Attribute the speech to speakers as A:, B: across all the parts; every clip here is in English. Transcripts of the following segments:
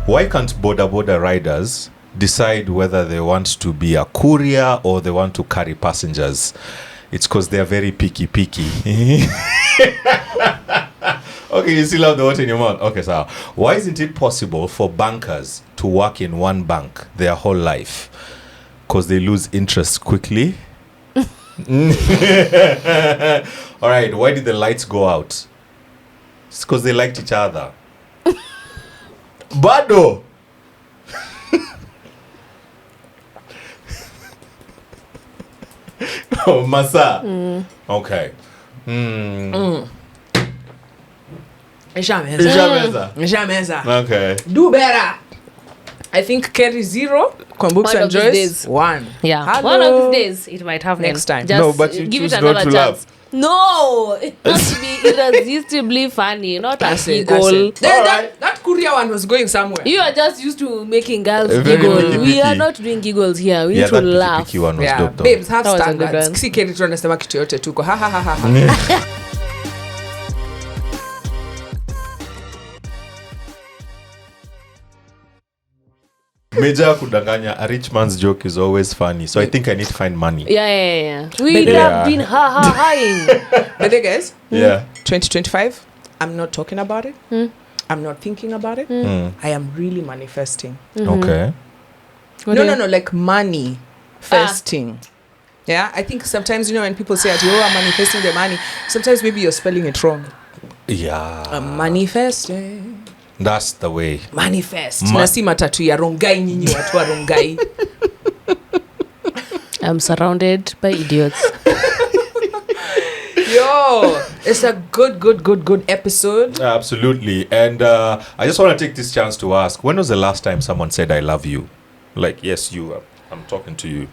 A: Why can't boda riders decide whether they want to be a courier or they want to carry passengers? It's because they're very picky. Okay, you still have the water in your mouth. Okay, so why isn't it possible for bankers to work in one bank their whole life? Because they lose interest quickly. All right, why did the lights go out? It's because they liked each other. Bado. Oh, Masa. Okay.
B: Jameza.
A: Okay.
B: Do better. I think Kerry 0, Kwambuksa and Joyce 1.
C: Yeah.
B: Hello.
C: One of these days it might happen.
B: Next time.
C: Just
A: No, but you
C: give
A: choose
C: it
A: not
C: another
A: to
C: chance.
A: laugh.
C: No, it has to be irresistibly funny, not a
B: That's it.
C: giggle.
B: That courier one was going somewhere.
C: You are just used to making girls
A: Very
C: giggle.
A: picky,
C: We are
A: picky.
C: not doing giggles here. We
A: Yeah,
C: need to
A: that
C: laugh.
A: picky one was
B: Yeah,
A: dope though.
B: babes have
C: That was a good
B: standards.
C: one.
B: Si Kerry tu anasema kitu yote tuko. Ha ha ha ha.
A: Major kudanganya, a rich man's joke is always funny. So I think I need to find money.
C: Yeah. We
A: Yeah.
C: have been ha-ha-haing.
B: But then guys,
A: Yeah.
B: 2025, I'm not talking about it. I'm not thinking about it. I am really manifesting.
A: Okay.
B: No, like money fasting. Yeah, I think sometimes, when people say, I'm manifesting the money, sometimes maybe you're spelling it wrong.
A: Yeah.
B: I'm manifesting.
A: That's the way.
B: Manifest. Nasi matatu ya Rongai nyinyi watu wa Rongai.
C: I'm surrounded by idiots.
B: Yo, it's a good episode.
A: Absolutely. And I just want to take this chance to ask, when was the last time someone said, I love you? Like, yes, you. I'm talking to you.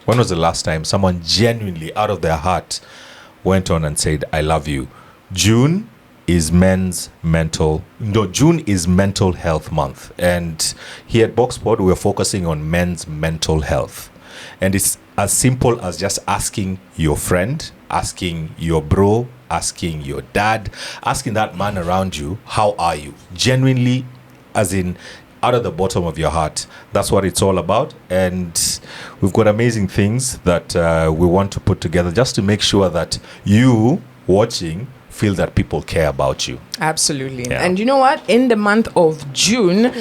A: When was the last time someone genuinely, out of their heart, went on and said, I love you? June is June is mental health month. And here at Boxpod, we're focusing on men's mental health. And it's as simple as just asking your friend, asking your bro, asking your dad, asking that man around you, how are you? Genuinely, as in out of the bottom of your heart. That's what it's all about. And we've got amazing things that we want to put together just to make sure that you watching feel that people care about you.
B: Absolutely.
A: Yeah.
B: And you know what? In the month of June,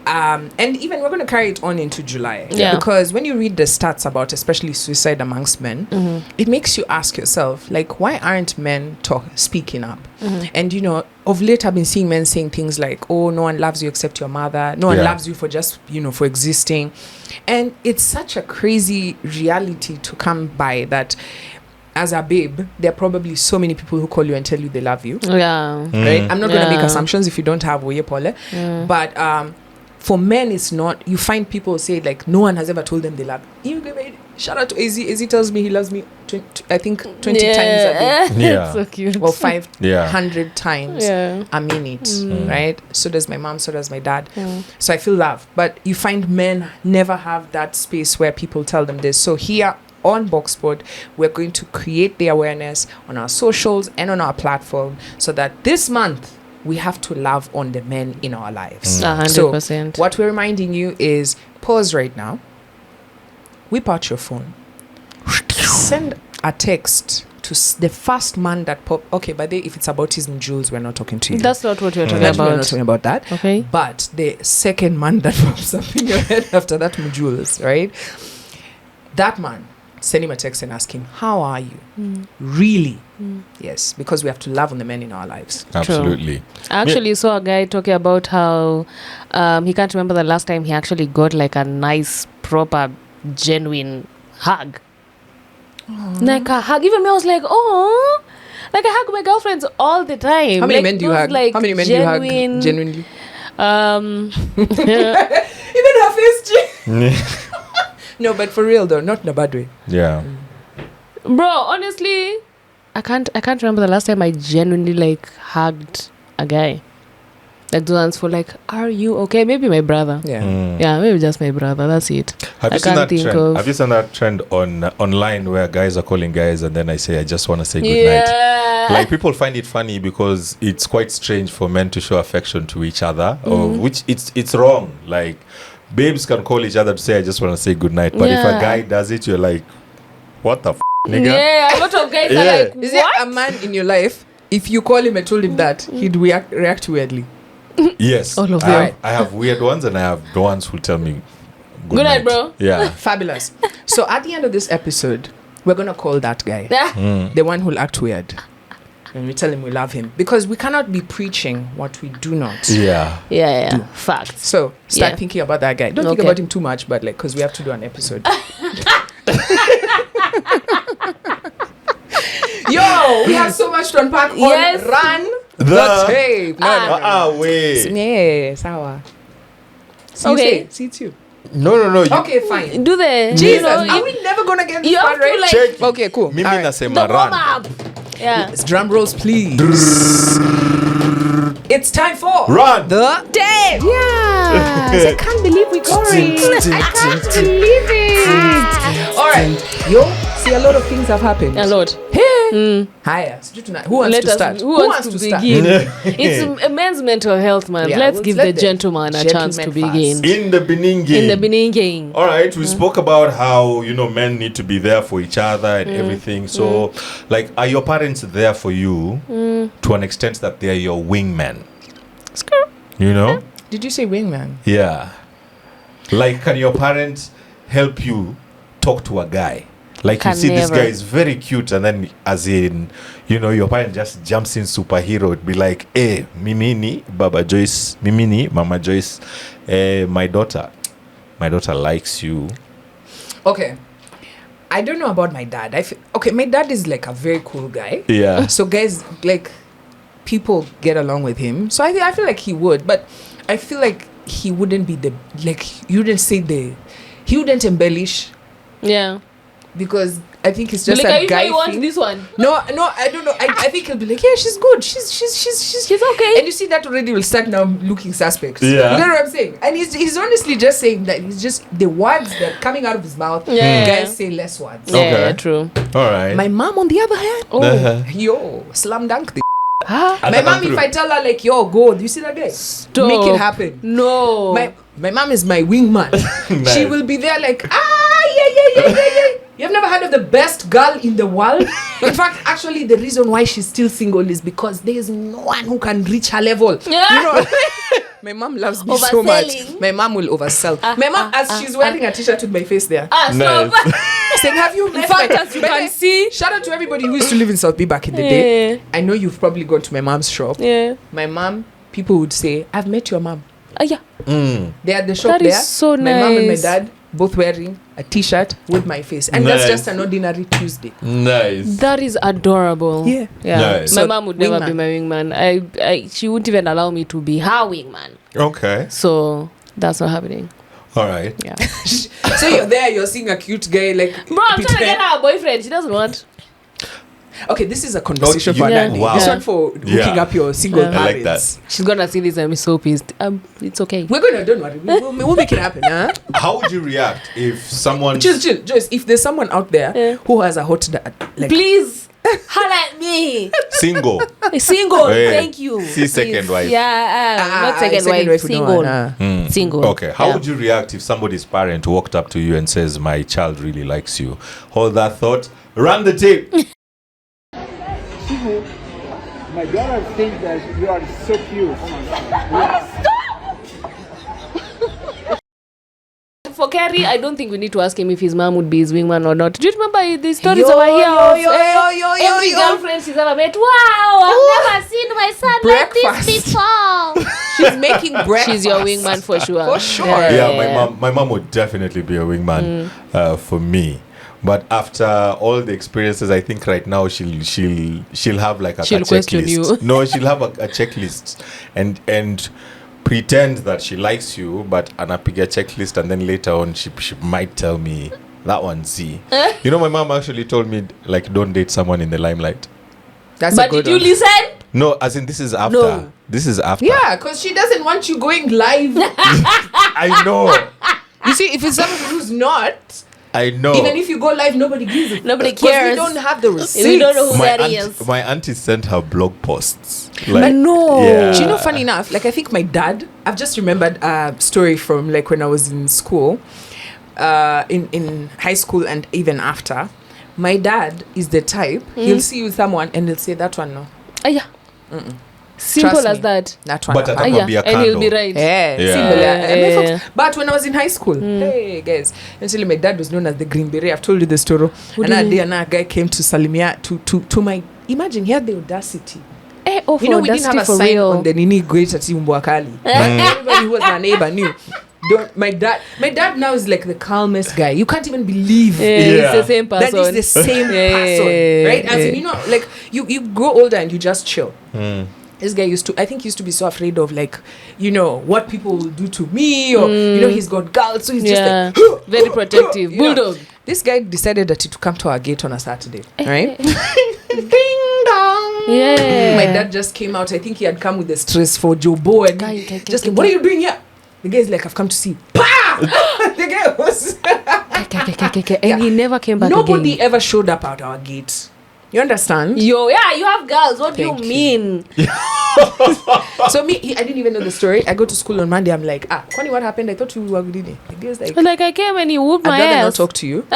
B: and even we're going to carry it on into July.
C: Yeah.
B: Because when you read the stats about especially suicide amongst men, it makes you ask yourself, like, why aren't men speaking up? And, of late I've been seeing men saying things like, oh, no one loves you except your mother. No one loves you for just, for existing. And it's such a crazy reality to come by that as a babe, there are probably so many people who call you and tell you they love you.
C: Yeah.
B: Right? I'm not going to make
C: Yeah.
B: assumptions if you don't have Oye Pole. But for men, it's not. You find people say, like, no one has ever told them they love you. Shout out to Izzy. Izzy tells me he loves me, 20 times a day.
A: Yeah.
C: So cute.
B: Or 500
A: Yeah.
B: times.
C: Yeah.
B: I mean it. Right? So does my mom, so does my dad. So I feel love. But you find men never have that space where people tell them this. So here on Boxpod, we're going to create the awareness on our socials and on our platform so that this month we have to love on the men in our lives.
C: 100%.
B: So what we're reminding you is pause right now, whip out your phone, send a text to the first man that pop. Okay, but if it's about his jewels, we're not talking to you.
C: That's not what we're talking
B: We're not
C: about.
B: talking about that.
C: Okay.
B: But the second man that pops up in your head after that jewels, right? That man, send him a text and ask him, how are you? Really? Yes, because we have to love on the men in our lives.
A: Absolutely.
C: I actually saw a guy talking about how he can't remember the last time he actually got like a nice, proper, genuine hug. Like a hug. Even me, I was like, oh, like I hug my girlfriends all the time.
B: How many men do you
C: those,
B: hug?
C: Like,
B: How many men do you hug genuinely? Even her face. No, but for real though, not in a bad way.
A: Yeah.
C: Bro, honestly, I can't remember the last time I genuinely like hugged a guy. Like the ones for like, are you okay? Maybe my brother. Yeah, maybe just my brother. That's it.
A: Have you seen that trend? Have you seen that trend online where guys are calling guys and then I say I just want to say good night? Like people find it funny because it's quite strange for men to show affection to each other, or which it's wrong. Like babes can call each other to say I just want to say good night, but if a guy does it, you're like, what the nigga?
C: Yeah, a lot of guys are like,
B: is there a man in your life, if you call him and told him that, he'd react weirdly?
A: Yes.
C: All of them.
A: I have weird ones and I have the ones who tell me
C: good night, bro.
A: Yeah.
B: Fabulous. So at the end of this episode, we're going to call that guy the one who'll act weird. And we tell him we love him. Because we cannot be preaching what we do not
C: do. Facts.
B: So start thinking about that guy. Don't think about him too much, but like, because we have to do an episode. Yo, we have so much to unpack on Run the Tape.
A: Wait.
B: Yeah, sour. See it's you.
A: No.
B: Okay, fine.
C: Do the
B: Jesus, are we never gonna get this one right?
A: Check.
B: Okay, cool.
A: Mimi nasema
C: the
A: run.
C: warm-up. Yeah.
B: Let's drum rolls, please. It's time for
A: Run
B: the Tape. Yeah. I can't believe we got it. I can't believe it. All right. Yo, see, a lot of things have happened.
C: A lot.
B: Hiya. Who wants to start?
C: Who wants to begin? It's a men's mental health, man.
B: Yeah,
C: Let's give the gentleman a chance to begin.
A: In the beginning. All right, we spoke about how, men need to be there for each other and everything. So, like, are your parents there for you to an extent that they're your wingmen?
B: Did you say wingman?
A: Yeah. Like, can your parents help you talk to a guy? Like you see this guy is very cute and then as in, your parent just jumps in superhero. It'd be like, hey, Mimini, Baba Joyce, Mimini, Mama Joyce, my daughter likes you.
B: Okay. I don't know about my dad. My dad is like a very cool guy.
A: Yeah.
B: So guys, like, people get along with him. So I feel like he would, but I feel like he wouldn't be he wouldn't embellish.
C: Yeah.
B: Because I think it's just
C: like,
B: a guy
C: you want
B: thing.
C: this one?
B: No, I don't know. I think he'll be like, yeah, she's good. She's
C: okay.
B: And you see that already will start now looking suspect.
A: Yeah.
B: You know what I'm saying? And he's honestly just saying that he's just the words that are coming out of his mouth. Guys say less words.
C: Yeah, true.
A: All right.
B: My mom, on the other hand, yo, slam dunk the. My mom, if I tell her like, yo, go, do you see that guy?
C: Stop.
B: Make it happen.
C: No.
B: My mom is my wingman.
A: Nice.
B: She will be there like, yeah. You've never heard of the best girl in the world? In fact, actually, the reason why she's still single is because there is no one who can reach her level.
C: Yeah.
B: My mom loves me so much. My mom will oversell. My mom, as she's wearing a t-shirt with my face there.
C: Stop.
B: Saying, have you met
C: In fact, as you can see.
B: Shout out to everybody who used to live in South Bay back in the day. I know you've probably gone to my mom's shop.
C: Yeah.
B: My mom, people would say, I've met your mom.
C: Yeah.
B: They're at the shop
C: That
B: there.
C: is so
B: my mom and my
C: nice.
B: dad both wearing a t-shirt with my face. And that's just an ordinary Tuesday.
A: Nice.
C: That is adorable.
B: Yeah.
A: Nice.
C: My
B: So,
C: mom would never be
B: wingman.
C: my wingman. She wouldn't even allow me to be her wingman.
A: Okay.
C: So that's not happening.
A: All right.
C: Yeah.
B: So you're there, you're seeing a cute guy like.
C: Bro, I'm trying to get her a boyfriend. She doesn't want.
B: Okay, this is a conversation
A: Oh,
B: for
C: yeah.
B: Danny.
A: Wow.
B: This one for hooking up your single
C: Yeah.
A: I like
B: parents.
C: She's gonna see this and be so pissed. It's okay.
B: We're gonna, don't worry, we'll make it happen, huh?
A: How would you react if someone...
B: Chill. Just if there's someone out there who has a hot like.
C: Please, holla at me.
A: Single.
C: Single.
A: Hey,
C: Thank you.
A: see second
C: Please.
A: wife.
C: Yeah, not second wife. Single. Single.
A: Okay, how would you react if somebody's parent walked up to you and says, my child really likes you? Hold that thought. Run the tape.
D: My daughter thinks that you are so cute.
C: For Kerry, I don't think we need to ask him if his mom would be his wingman or not. Do you remember the stories over here of every girlfriend she's ever met? Wow, I've never seen my son like this before.
B: She's making breakfast.
C: She's your wingman for sure.
B: For sure.
A: Yeah, my mom would definitely be a wingman for me. But after all the experiences, I think right now she'll have like a
C: question
A: checklist.
C: you.
A: No, she'll have a checklist and pretend that she likes you, but anapiga checklist, and then later on she might tell me that one Z. My mom actually told me like don't date someone in the limelight.
B: That's
C: But
B: a good
C: did you
B: one.
C: listen?
A: No, as in this is after.
C: No.
A: This is after.
B: Yeah, because she doesn't want you going live.
A: I know.
B: You see, if it's someone who's not,
A: I know.
B: even if you go live, nobody gives it.
C: Nobody
B: 'Cause
C: cares.
B: We don't have the receipts.
C: We don't know who that is.
A: My auntie sent her blog posts.
C: No.
A: Yeah.
B: Do you know, funny enough, like I think my dad, I've just remembered a story from like when I was in school, in high school and even after. My dad is the type, he'll see you with someone and he'll say, that one, no.
C: Yeah. Simple
B: Trust
C: as
B: me.
C: that.
B: That one.
A: But
B: no.
A: I
C: Yeah.
A: be a
C: And he'll be
A: candle.
C: right.
B: Yeah,
A: Yeah.
B: simple. And my
C: Yeah.
B: folks- but when I was in high school, hey guys, actually my dad was known as the Green Beret. I've told you the story.
C: What
B: And
C: do you
B: a day
C: mean?
B: a guy came to Salimia to my, imagine, he had the audacity.
C: Oh,
B: You know, we didn't have a
C: for
B: sign
C: real.
B: on the Nini Great at Mbwakali. Everybody who was my neighbor knew. My dad now is like the calmest guy. You can't even believe
C: Yeah,
A: Yeah.
C: It's the same person.
B: that is the same
C: Yeah,
B: person, right? As in,
C: yeah.
B: you know, like you grow older and you just chill. This guy used to be so afraid of, like, you know, what people will do to me, or you know, he's got girls, so he's
C: Yeah.
B: just like
C: Very protective.
B: you know.
C: Bulldog.
B: This guy decided that he to come to our gate on a Saturday, right? Ding dong.
C: Yeah.
B: My dad just came out. I think he had come with the stress for Jobo and
C: Guy,
B: just like, what are you doing here? The guy's like, I've come to see. Pa! The guy was.
C: And he never came back
B: Nobody
C: again.
B: ever showed up at our gate. You understand?
C: Yo, yeah, you have girls. What
B: Thank
C: do
B: you.
C: you mean?
B: So I didn't even know the story. I go to school on Monday. I'm like, Kwani, what happened? I thought you were good. The guy's like,
C: Like I came and he whooped
B: I'd
C: my
B: rather not
C: ass.
B: talk to you.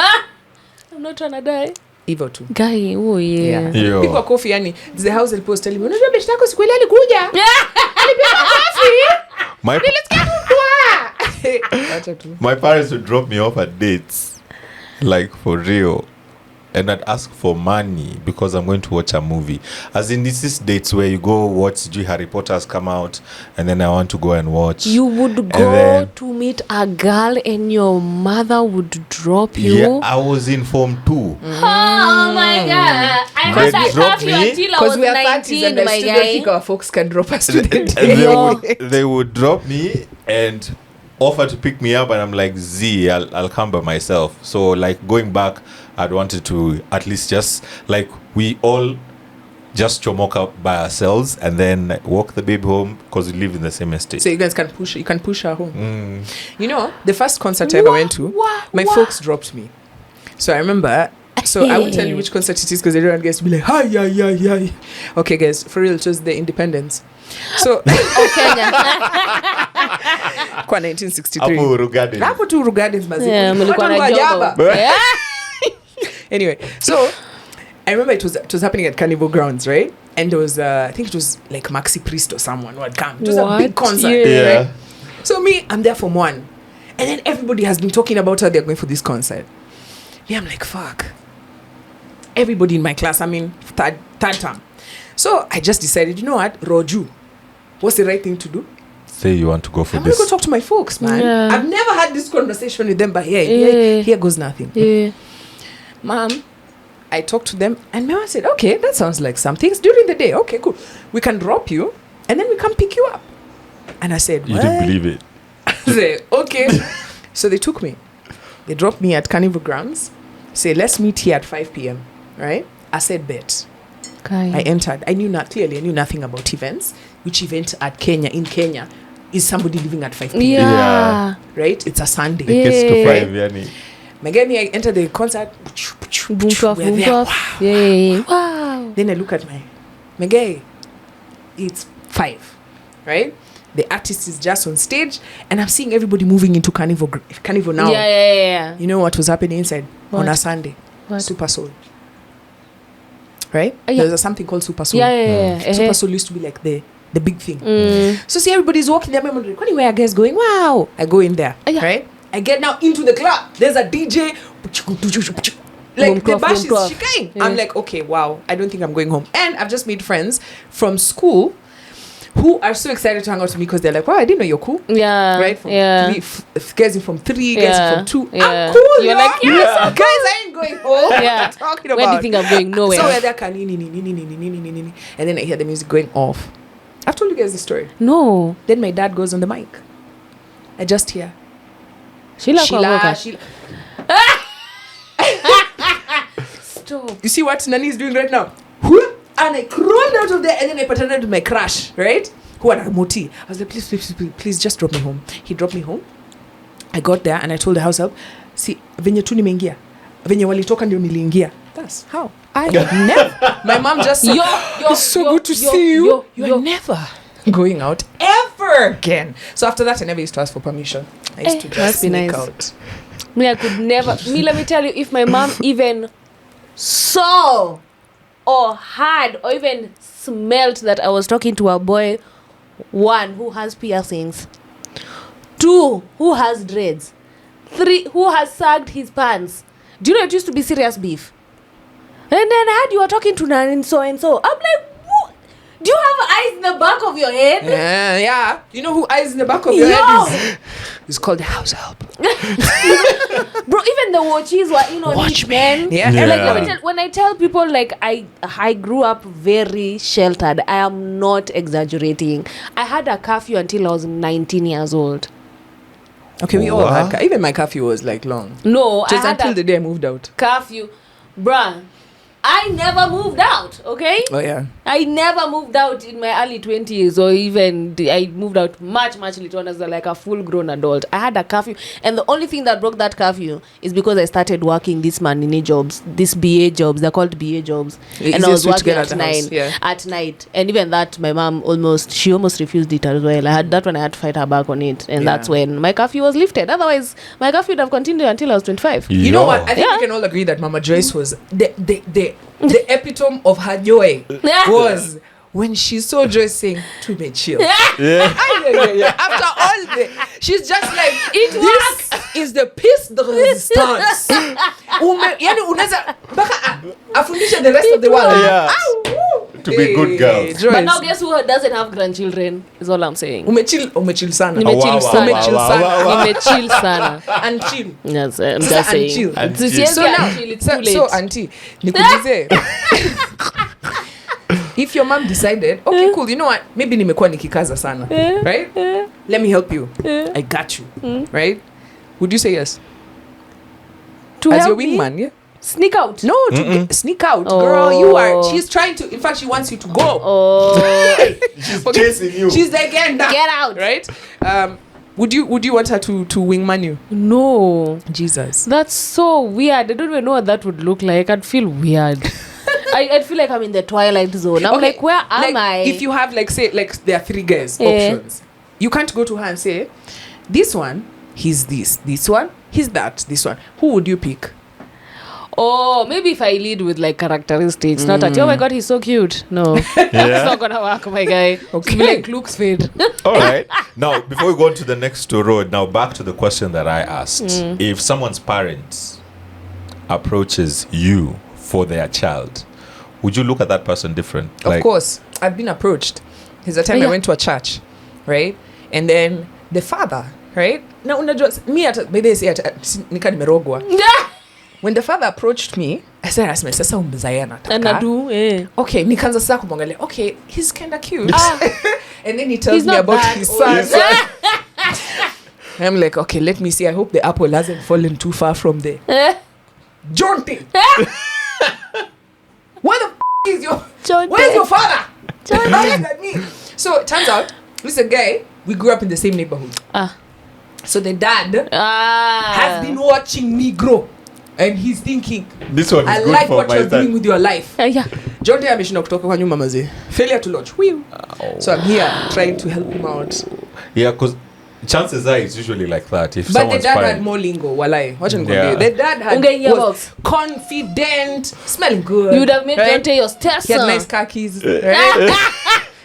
C: I'm not trying to die.
B: Evil too.
C: Guy, oh yeah.
A: Yo.
B: Pigwa kofi, yani the house help was telling me, unajua beshte yako siku ile alikuja. Alipigwa kofi.
A: My,
B: Nilisikia kutwa. Acha tu.
A: my parents would drop me off at dates, like for real. And I'd ask for money because I'm going to watch a movie. As in, this is dates where you go watch Harry Potter's come out, and then I want to go and watch.
C: You would go
A: then-
C: to meet a girl and your mother would drop you.
A: Yeah, I was in Form 2.
C: Oh my god. I
A: They
C: had that
A: dropped
C: curfew
A: me.
C: until I
B: Because
C: was
B: we are 30s
C: 19,
B: and I
C: my
B: still don't think
C: guy.
B: our folks can drop us to
A: And
B: the
A: they
B: day.
A: they would drop me and offer to pick me up, and I'm like, I'll come by myself. So like going back, I'd wanted to at least just like we all just chomoke up by ourselves and then walk the baby home because we live in the same estate.
B: So you guys can push her home. You know, the first concert I ever went to, my folks dropped me. So I remember. So I won't tell you which concert it is because everyone gets to be like, hi, yeah. Okay, guys, for real, it was the Independence. So
C: Kenya.
B: kwa 1963.
A: Hapo Uru Gardens.
B: Hapo tu Uru Gardens maziko.
C: Yeah, mlikuwa
B: Watu
C: na
B: walikuwa
C: jobo.
B: jaba.
C: Yeah.
B: Anyway, so I remember it was happening at Carnival Grounds, right? And there was I think it was like Maxi Priest or someone who had come. It was a big
C: What?
B: concert,
C: Yeah.
B: right? So me, I'm there from 1. And then everybody has been talking about how they're going for this concert. Me, I'm like, fuck. Everybody in my class, I mean, third term. So I just decided, you know what, Roju, what's the right thing to do?
A: Say you want to go for
B: I'm going to go
A: this.
B: talk to my folks, man.
C: Yeah.
B: I've never had this conversation with them, but
C: Yeah.
B: here goes nothing.
C: Yeah.
B: Mom, I talked to them, and Mama said, okay, that sounds like some things during the day. Okay, cool. We can drop you, and then we can pick you up. And I said,
A: You
B: what?
A: didn't believe it.
B: I said, okay. So they took me. They dropped me at Carnival Grounds. Say, let's meet here at 5 p.m. Right? I said, bet. I entered. I knew nothing about events. Which event in Kenya is somebody leaving at 5 p.m.
C: Yeah.
B: Right? It's a Sunday.
A: It gets to
C: Yeah.
A: 5, yani.
B: Again, I entered the concert.
C: Boom puff,
B: We're
C: boom
B: there.
C: puff. Yeah. Wow.
B: Then I look at my guy. It's 5, right? The artist is just on stage, and I'm seeing everybody moving into Carnival now.
C: Yeah.
B: You know what was happening inside on
C: What?
B: a Sunday?
C: What?
B: Super Soul. Right?
C: Yeah.
B: There's something called Super Soul.
C: Yeah.
B: Super Soul used to be like the big thing.
C: Mm.
B: So see, everybody's walking there. I'm wondering, where are guys going? Wow! I go in there,
C: Yeah.
B: right? I get now into the club. There's a DJ. Like the
C: Boom,
B: bash is
C: boom,
B: shaking.
C: Yeah.
B: I'm like, okay, wow. I don't think I'm going home. And I've just made friends from school who are so excited to hang out with me because they're like, wow, I didn't know you're cool.
C: Yeah.
B: Right? From
C: Yeah.
B: 3, guys from 3, guys
C: Yeah.
B: from 2.
C: Yeah.
B: I'm cool.
C: You're
B: yo.
C: like, yes, I'm
B: guys, I ain't going home. What
C: Yeah.
B: are you talking about?
C: Where do you think I'm going? Nowhere.
B: So we're there, and then I hear the music going off. I've told you guys the story.
C: No.
B: Then my dad goes on the mic. I just hear
C: Sheila Kwamoka.
B: Sheila.
C: Stop.
B: You see what Nani is doing right now? And I crawled out of there and then I pretended to my crush, right? Who had a moti. I was like, please, just drop me home. He dropped me home. I got there and I told the house help, see, venye tu nimeingia, venye walitoka ndio niliingia. That's how. I never. My mom just said, it's so good to see you. You're never going out ever again. So after that, I never used to ask for permission. I used to just sneak out.
C: Me, I could never. Me, let me tell you, if my mom even saw or heard or even smelled that I was talking to a boy, 1, who has piercings, 2, who has dreads, 3, who has sagged his pants. Do you know it used to be serious beef? And then I heard you were talking to Nan and so. I'm like, what? Do you have eyes in the back of your head?
B: Yeah. You know who eyes in the back of your head is? It's called the house help.
C: Bro, even the watches were in on Watchmen.
B: Yeah.
C: Like, when I tell people, like, I grew up very sheltered, I am not exaggerating. I had a curfew until I was 19 years old.
B: Okay, we all had even my curfew was like long.
C: No,
B: just
C: I had
B: until the day I moved out.
C: Curfew. Bruh, I never moved out, okay?
B: Oh, yeah.
C: I never moved out in my early 20s, or even I moved out much later on as like a full-grown adult. I had a curfew, and the only thing that broke that curfew is because I started working these manini jobs, these BA jobs. They're called BA jobs, and I was working at 9 at night. And even that, my mom almost refused it as well. I had to fight her back on it, and that's when my curfew was lifted. Otherwise, my curfew would have continued until I was 25.
B: You know what? I think we can all agree that Mama Joyce was the epitome of her joy was when she saw Joyce saying, "To be chill." Yeah. After all she's just like, "It works." Is the piece de resistance. Yani unaweza mpaka afundisha the rest of the world.
A: Yeah. To be good girls.
C: Joyce. But now guess who doesn't have grandchildren? Is all I'm saying.
B: Umechill sana.
C: Nimechill sana.
B: And chill.
C: Yes, I'm just saying.
B: So now, it's too late. So auntie, nikuulize. If your mom decided, okay, cool, you know what? Maybe nimekuwa nikikaza sana. Right? Let me help you. I got you. Right? Would you say yes?
C: To
B: as
C: help
B: your wingman, yeah?
C: Sneak out.
B: No, sneak out, girl. She's trying to. In fact, she wants you to go.
C: Oh,
A: she's chasing you.
B: She's like, get
C: out,
B: right? Would you want her to wingman you?
C: No,
B: Jesus,
C: that's so weird. I don't even know what that would look like. I'd feel weird. I'd feel like I'm in the twilight zone. I'm like, where am I?
B: If you have there are 3 guys options, you can't go to her and say, this one, he's this one, he's that, this one. Who would you pick?
C: Oh, maybe if I lead with like characteristics, not that, oh my God, he's so cute. No, it's not gonna work, my guy.
B: Okay,
C: like looks fade.
A: All right. Now, before we go on to the next road, now back to the question that I asked: if someone's parents approaches you for their child, would you look at that person different?
B: Of course, I've been approached. There's a time I went to a church, right, and then the father, right. Now, unajua me at maybe say nika nimerogwa. When the father approached me, I said, sasa umzae anataka. Okay, nikaanza sasa kumwangalia. Okay, he's kind of cute. And then he tells me about his son. I'm like, okay, let me see. I hope the apple hasn't fallen too far from there. Jonty. Where the is your where's your father? At me. So it turns out this is a guy, we grew up in the same neighborhood. So the dad has been watching me grow. And he's thinking,
A: this one is
B: I
A: good
B: like
A: for
B: what
A: my
B: you're doing with your life.
C: John
B: Day ameshinda kutoka kwa nyuma mazee. Failure to launch. So I'm here trying to help him out.
A: Yeah, because chances are it's usually like that. If
B: but the dad had more lingo, walai. The dad was confident, smelling good.
C: You would have made John Tay your stepson.
B: He had nice car keys, right?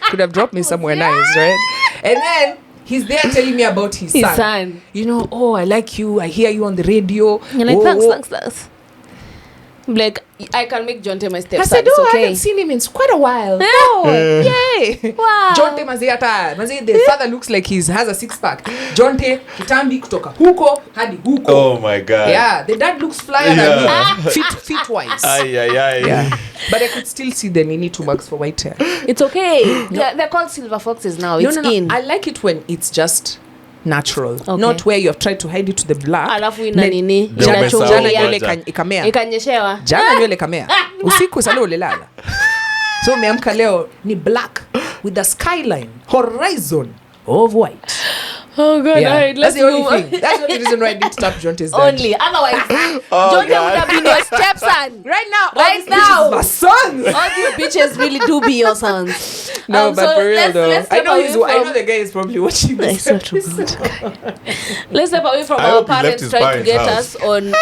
B: Could have dropped me somewhere nice, right? And then he's there telling me about his son. You know, oh, I like you. I hear you on the radio.
C: You're like, thanks. Like, I can make John Tay my stepson.
B: I said, I haven't seen him in quite a while. Yay.
C: Wow.
B: John Tay the father looks like he has a 6-pack. John Tay, kitambi kutoka huko hadi huko.
A: Oh my God.
B: Yeah, the dad looks flyer than me. Fit-wise. Yeah. But I could still see the nini 2 marks for white hair.
C: It's okay. They're called silver foxes now. It's in.
B: I like it when it's just natural, not where you have tried to hide it to the black.
C: Alafu ina nini?
B: Jana nywele ikamea.
C: Ikanyeshewa.
B: Jana nywele ikamea. Usiku sana ulilala. So umeamka leo ni black with a skyline, horizon of white.
C: Oh God,
B: Yeah.
C: alright,
B: That's
C: let's
B: the only
C: move on.
B: thing. That's the only reason why I didn't tap Jonte's dad.
C: Only. Otherwise, Jonte would have been your stepson.
B: Right now, all
C: Right
B: these
C: now.
B: bitches are sons.
C: All these bitches really do be your sons.
B: No, but
C: so
B: for real
C: let's
B: though, I
C: step
B: know
C: away
B: I know
C: from-
B: the guy is probably watching
C: I
B: this.
C: swear to
B: episode.
C: God. Let's step away from
A: I
C: our
A: hope he left
C: parents
A: his
C: trying to
A: parents'
C: get
A: house.
C: us on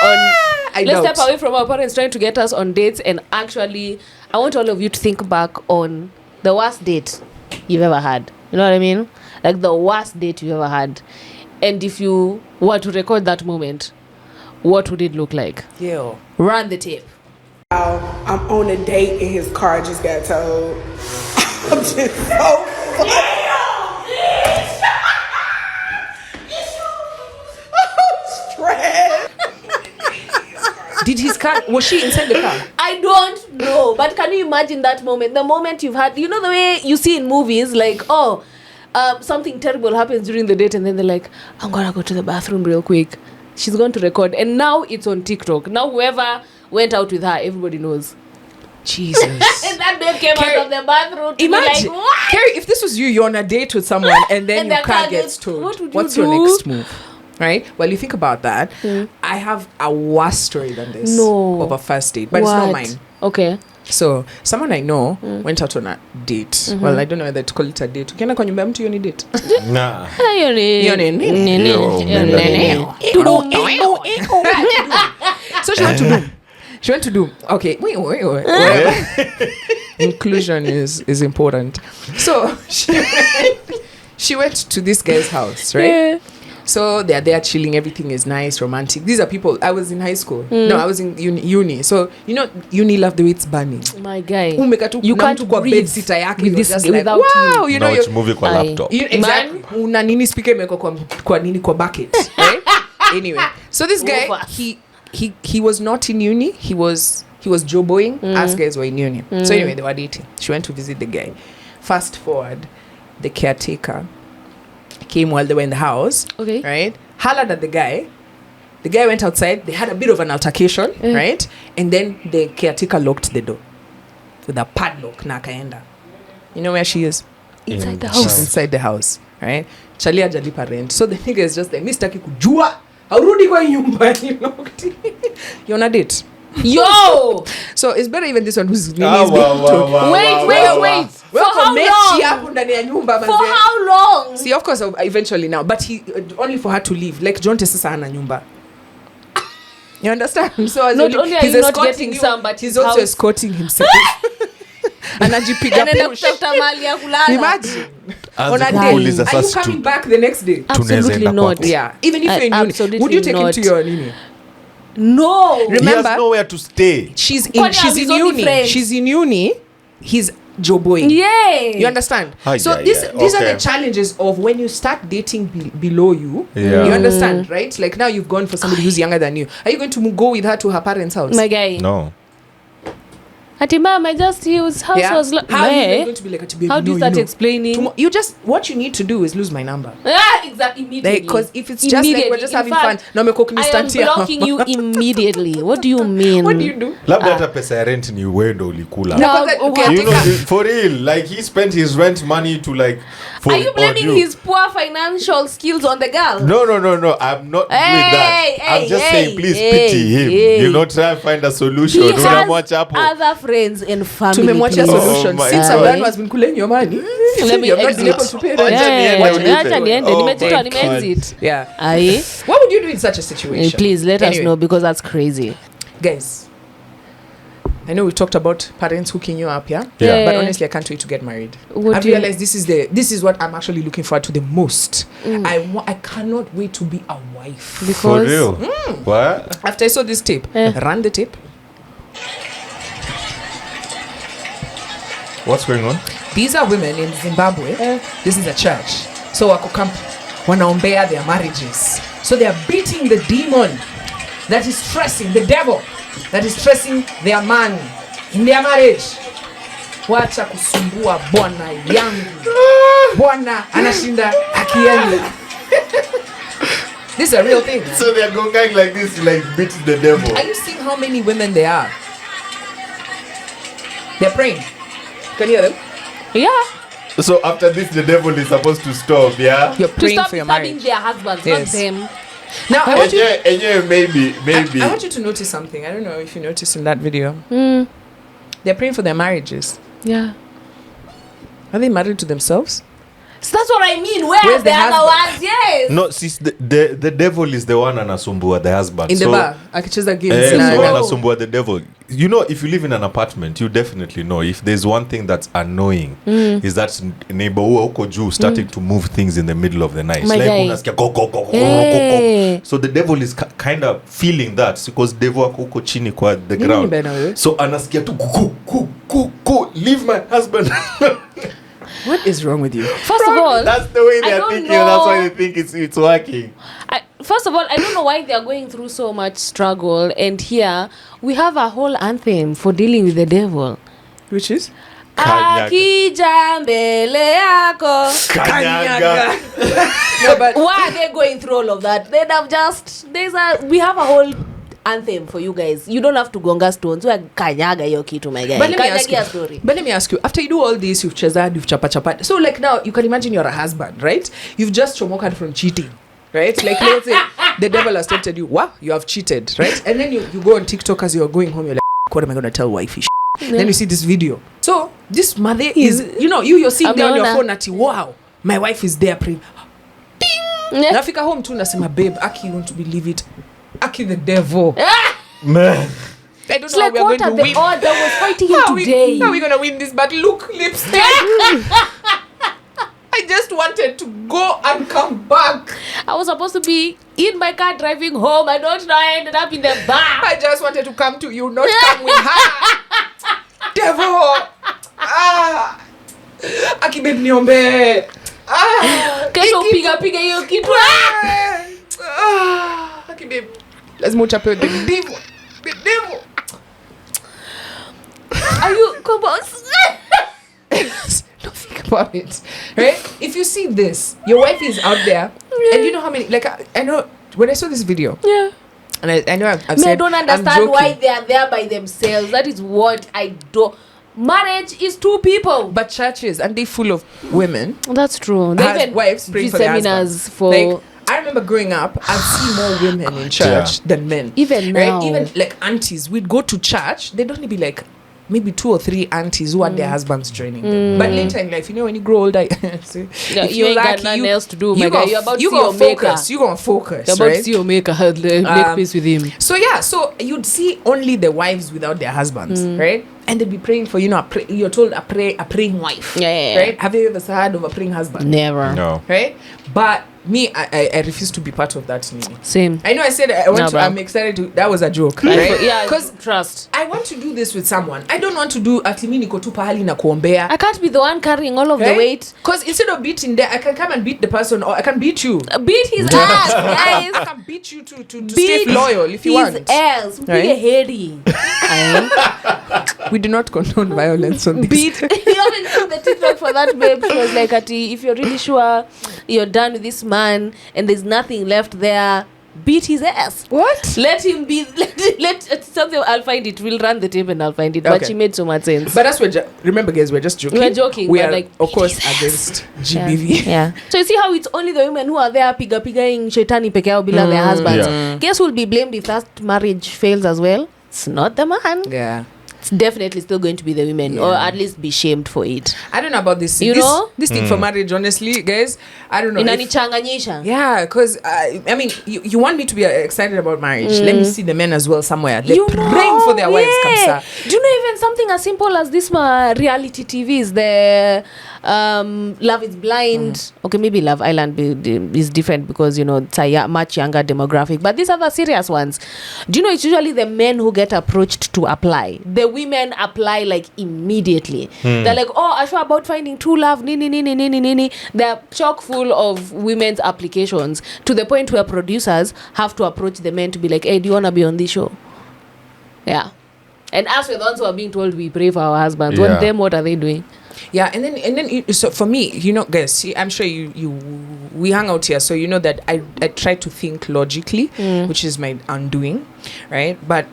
B: I
C: let's
B: doubt.
C: step away from our parents trying to get us on dates, and actually I want all of you to think back on the worst date you've ever had. You know what I mean? Like the worst date you ever had. And if you were to record that moment, what would it look like?
B: Yeah.
C: Run the tape.
E: I'm on a date and his car just got towed. I'm just so stressed.
B: Did his car? Was she inside the car?
C: I don't know, but can you imagine that moment? The moment you've had, you know, the way you see in movies, like, something terrible happens during the date, and then they're like, I'm gonna go to the bathroom real quick. She's going to record, and now it's on TikTok. Now whoever went out with her, everybody knows.
B: Jesus.
C: And that babe came
B: Carrie,
C: out of the bathroom to
B: Imagine,
C: be like, what?
B: Carrie, if this was you, you're on a date with someone and then
C: And
B: your
C: the
B: car
C: car
B: gets
C: gets-
B: towed.
C: what would you
B: What's your
C: do?
B: next move? Right? Well, you think about that. I have a worse story than this
C: No.
B: of a first date, but it's not
C: What?
B: mine.
C: Okay.
B: So, someone I know went out on a date. Well, I don't know whether to call it a date. Ukienda kwa nyumba ya mtu, hiyo ni date.
A: Nah.
B: Hiyo ni nini? So she went to do. She went to do. Okay. Wait. Whatever. Inclusion is important. So she went to this guy's house, right?
C: Yeah.
B: So they're there chilling. Everything is nice, romantic. These are people. I was in high school. No, I was in uni. So you know, uni love the way it's burning.
C: My guy.
B: Umeka tu
C: You
B: na
C: can't
B: mtu kwa
C: breathe
B: bedsitter yake,
C: with
B: you're
C: this
B: just like,
C: without
B: wow,
C: him.
B: you know,
A: Now it's movie kwa
C: Aye.
A: laptop.
B: exactly. Una nini speaker imewekwa kwa nini kwa bucket, right? Anyway, so this guy
C: Over.
B: he was not in uni. He was joboing. Us guys were in uni. So anyway, they were dating. She went to visit the guy. Fast forward, the caretaker came while they were in the house.
C: Okay.
B: Right? Hollered at the guy. The guy went outside. They had a bit of an altercation, right? And then the caretaker locked the door with a padlock. Na akaenda. You know where she is?
C: Inside the
B: She's
C: house.
B: inside the house, right? Charlie hajalipa rent. So the nigga is just like, Mr. Kikujua, haurudi kwa nyumba. You locked. You're on a date.
C: Yo!
B: So it's better even this one who's
A: Wait.
C: Wait. For how long?
B: ndani ya nyumba
C: For
B: manze.
C: how long?
B: See, of course, eventually now, but he only for her to leave. Like John Tessa hana nyumba. You understand? So as
C: Not
B: you
C: only
B: leave,
C: are
B: he's
C: you not
B: escorting
C: getting
B: you,
C: some, but
B: he's
C: his
B: also
C: house-
B: escorting himself. Anajipiga
C: Anaenda
B: push.
C: kutafuta mahali ya kulala.
B: Imagine. On a
A: Anza
B: day,
A: kuuliza
B: are you
A: sasa
B: coming
A: tu-
B: back the next day?
A: tunaweza
C: Absolutely
A: enda
C: not.
A: kwako.
B: Yeah, even if you're in uni,
C: Absolutely
B: would you take him to
C: not.
B: your uni?
C: No.
A: He
B: Remember,
A: has nowhere to stay.
B: she's
C: Kwani
B: in
C: his only
B: uni.
C: friend?
B: She's in uni. He's joboing.
C: Yeah.
B: You understand?
A: Ah,
B: So
A: yeah,
B: these are
A: okay.
B: the challenges of when you start dating below you.
A: Yeah.
B: You understand, right? Like now you've gone for somebody who's younger than you. Are you going to go with her to her parents' house?
C: My guy.
A: No.
C: Ati mom, his house
B: Yeah.
C: was
B: How are you
C: Meh.
B: going to be like, "Ati, babe,
C: How do you
B: no,
C: start
B: know,
C: explaining?
B: you just what you need to do is lose my number.
C: Exactly. Immediately.
B: Because if it's just like we're just
C: In
B: having
C: fact,
B: fun, no, me
C: I am blocking you immediately. What do you mean?
B: What do you do?
A: Labda hata pesa ya rent ni wewe ndo ulikula.
C: No,
B: Because
C: okay.
A: You know, for real, like he spent his rent money to like for
C: Are you
A: on
C: blaming
A: you.
C: his poor financial skills on the girl?
A: No. I'm not doing that. I'm just saying, please pity him. You know, try and find a solution.
C: He has
A: Unamwacha hapo.
C: other friends and family.
B: Tumemwachia
C: please.
B: solution.
A: my
B: Since
A: God.
B: a man has been pulling your money,
C: Let me
B: you have not been
C: exit.
B: able to pay
A: Wacha
B: rent.
A: niende ulipe.
C: Acha niende,
A: Oh
C: nimejitoa,
A: my
C: nimeexit.
B: Yeah.
C: Aye.
B: What would you do in such a situation?
C: Please let us
B: Anyway,
C: know, because that's crazy.
B: guys. I know we talked about parents hooking you up, yeah?
A: Yeah.
B: But honestly, I can't wait to get married.
C: Would
B: I've
C: you-
B: realized this is what I'm actually looking forward to the most. I cannot wait to be a wife.
A: For
C: Because
A: real. What?
B: After I saw this tape, run the tape.
A: What's going on?
B: These are women in Zimbabwe. This is a church. So wako camp wanaombea their marriages. So they are beating the demon that is stressing, the devil that is stressing their man in their marriage. Wacha kusumbua bwana yangu. Bwana anashinda akienda. This is a real thing.
A: So they're going like this, like beat the devil.
B: Are you seeing how many women there are? They're praying. Can you hear them?
C: Yeah.
A: So after this, the devil is supposed to stop, yeah?
B: You're
C: To
B: praying
C: stop
B: for your
C: disturbing
B: marriage.
C: their husbands,
B: Yes.
C: not them.
B: Now, I want you.
A: And yeah, maybe.
B: I want you to notice something. I don't know if you noticed in that video.
C: Mm.
B: They're praying for their marriages.
C: Yeah.
B: Are they married to themselves?
C: So that's what I mean. Where
B: Where's
C: are the
B: the
C: other
B: husband?
C: ones? Yes.
A: No, sis, the devil is the one anasumbua the husband.
B: In the
A: so,
B: bar, akicheza games.
A: Eh,
B: na-
A: so
C: No.
A: anasumbua the devil. You know, if you live in an apartment, you definitely know. If there's one thing that's annoying, is that neighbor huko juu starting to move things in the middle of the night.
C: My
A: Like
C: guy.
A: unasikia go, go, go, go,
C: Hey.
A: go, go. So the devil is kind of feeling that because devil wako huko chini kwa the
B: Nini
A: ground.
B: bena wewe?
A: So anasikia tu go, leave my husband.
B: What is wrong with you?
C: First of all,
A: That's the way
C: I
A: they're
C: don't
A: thinking. That's why
C: know.
A: they think it's working.
C: First of all, I don't know why they are going through so much struggle. And here we have a whole anthem for dealing with the devil.
B: Which is?
A: Kanyaga.
C: Akija mbele yako.
A: Kanyaga.
B: No, but
C: Why are they going through all of that? They'd have just we have a whole anthem for you guys. You don't have to gonga stones. We are kanyaga yo kitu, my guy.
B: But let me ask
C: Kanyagia
B: you.
C: story.
B: But let me ask you. After you do all this, you've chazad, you've chapa. So like now, you can imagine you're a husband, right? You've just chomokan from cheating, right? Like let's say the devil has tempted you. Wow, you have cheated, right? And then you go on TikTok as you're going home. You're like, what am I gonna tell wifey? Then you see this video. So this mother is, you're sitting there on your
C: Ameona.
B: phone at wow, my wife is there praying.
C: Yeah.
B: Nafika home tu nasema, babe, Aki, you won't believe it. Aki the devil.
A: Man.
B: I don't
C: It's
B: know
C: like,
B: how we're
C: what
B: going
C: are
B: to
C: the
B: win.
C: odds that was fighting him
B: How
C: today?
B: are we gonna win this battle? Look, lipstick. I just wanted to go and come back.
C: I was supposed to be in my car driving home. I don't know. I ended up in the bar.
B: I just wanted to come to you, not come with her. Devil. Aki babe niombe.
C: Kesho piga hiyo kitu.
B: Aki babe. Lazima uchape the devil. The devil.
C: Are you come on?
B: Don't think about it, right? If you see this, your wife is out there, and you know how many. Like I know when I saw this video,
C: Yeah.
B: and I know I've
C: I
B: said
C: don't
B: I'm
C: understand why
B: joking,
C: they are there by themselves. That is what I don't. Marriage is two people.
B: but churches and they full of women.
C: That's true. They
B: Has
C: even
B: wives
C: do
B: praying for their
C: seminars
B: husbands.
C: for
B: Like I remember growing up, I'd see more women in church than men.
C: Even now.
B: right? Even like aunties, we'd go to church. They'd only be like maybe 2 or 3 aunties who had their husbands training them. But later in life, when you grow older, see,
C: Yeah,
B: if
C: you
B: you're
C: ain't got
B: lucky,
C: nothing
B: you-
C: else to do,
B: you
C: my guy.
B: gonna-
C: You're about to
B: you
C: see
B: gonna
C: your maker.
B: focus. You're gonna focus.
C: You're about
B: right?
C: to see your maker. Make
B: Um,
C: peace with him.
B: So yeah, so you'd see only the wives without their husbands, right? And they'd be praying for you're told a praying wife,
C: Yeah.
B: right? Have you ever heard of a praying husband?
C: Never.
A: No.
B: Right? But me, I refuse to be part of that. Nini.
C: Same.
B: I know I said I want
C: No,
B: to.
C: bro.
B: I'm excited to. That was a joke, right?
C: Yeah,
B: Because
C: trust.
B: I want to do this with someone. I don't want to do ati niko tu pahali na kuombea.
C: I can't be the one carrying all of the weight.
B: Because instead of beating them, I can come and beat the person, or I can beat you.
C: Beat his ass,
B: I
C: guys.
B: can beat you to stay loyal if you
C: his
B: want.
C: ass.
B: Right?
C: Be hairy.
B: We do not condone violence on this.
C: Beat. You haven't seen the TikTok for that, babe. She was like, Ati, if you're really sure you're done with this man and there's nothing left there, beat his ass.
B: What?
C: Let him be. Let something. I'll find it. We'll run the tape and I'll find it. But
B: Okay.
C: she made so much sense.
B: But that's remember, guys, we're just joking.
C: We're joking,
B: We
C: but
B: are,
C: like,
B: of course,
C: beat his
B: against GBV.
C: Yeah. So you see how it's only the women who are there pigaing shetani peke yao bila their husbands.
A: Yeah.
C: Guess who'll be blamed if that marriage fails as well? It's not the man.
B: Yeah.
C: It's definitely still going to be the women, or
B: Yeah.
C: at least be shamed for it.
B: I don't know about this.
C: You know?
B: This thing for marriage, honestly, guys. I don't know. if-
C: Inanichanganyisha.
B: Yeah, because I mean, you want me to be excited about marriage. Let me see the men as well somewhere. They're
C: You
B: praying for their wives.
C: yeah.
B: Kamsa.
C: Do you know even something as simple as this reality TVs, the Love is Blind. Okay, maybe Love Island is different because, it's a much younger demographic. But these other serious ones, do you know it's usually the men who get approached to apply. The women apply like immediately. They're like, oh, I'm sure about finding true love. Nini. They're chock full of women's applications to the point where producers have to approach the men to be like, hey, do you want to be on this show? Yeah. And us, we're the ones who are being told we pray for our husbands.
A: Yeah.
C: What are they doing?
B: Yeah, and then so for me, guys, see, I'm sure we hang out here, so you know that I try to think logically, which is my undoing, right? But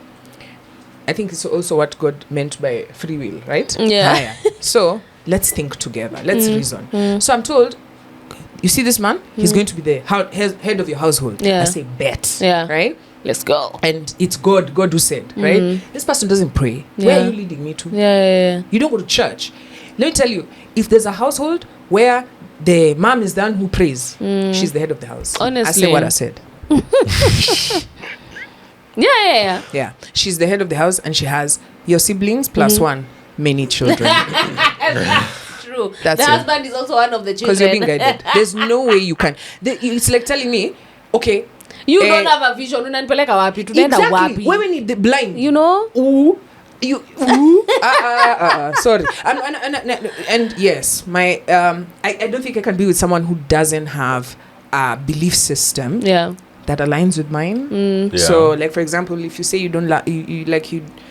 B: I think it's also what God meant by free will, right?
C: Yeah.
B: Higher. So let's think together. Let's reason. So I'm told, you see this man? He's going to be the head of your household.
C: Yeah.
B: I say, bet.
C: Yeah.
B: Right?
C: Let's go.
B: And it's God who said, right? This person doesn't pray. Where
C: Yeah.
B: are you leading me to?
C: Yeah.
B: You don't go to church. Let me tell you, if there's a household where the mom is the one who prays, she's the head of the house.
C: Honestly.
B: I say what I said.
C: Yeah.
B: Yeah. She's the head of the house and she has your siblings plus one, many children.
C: True.
B: That's
C: the
B: it.
C: husband is also one of the children.
B: Because you're being guided. There's no way you can. It's like telling me, okay.
C: You don't have a vision. Unanipeleka wapi? Tunaenda
B: Exactly.
C: wapi?
B: Where we need the blind.
C: You know?
B: Ooh. Sorry. And yes, my I don't think I can be with someone who doesn't have a belief system
C: Yeah.
B: that aligns with mine.
A: Yeah.
B: So, like for example, if you say you don't you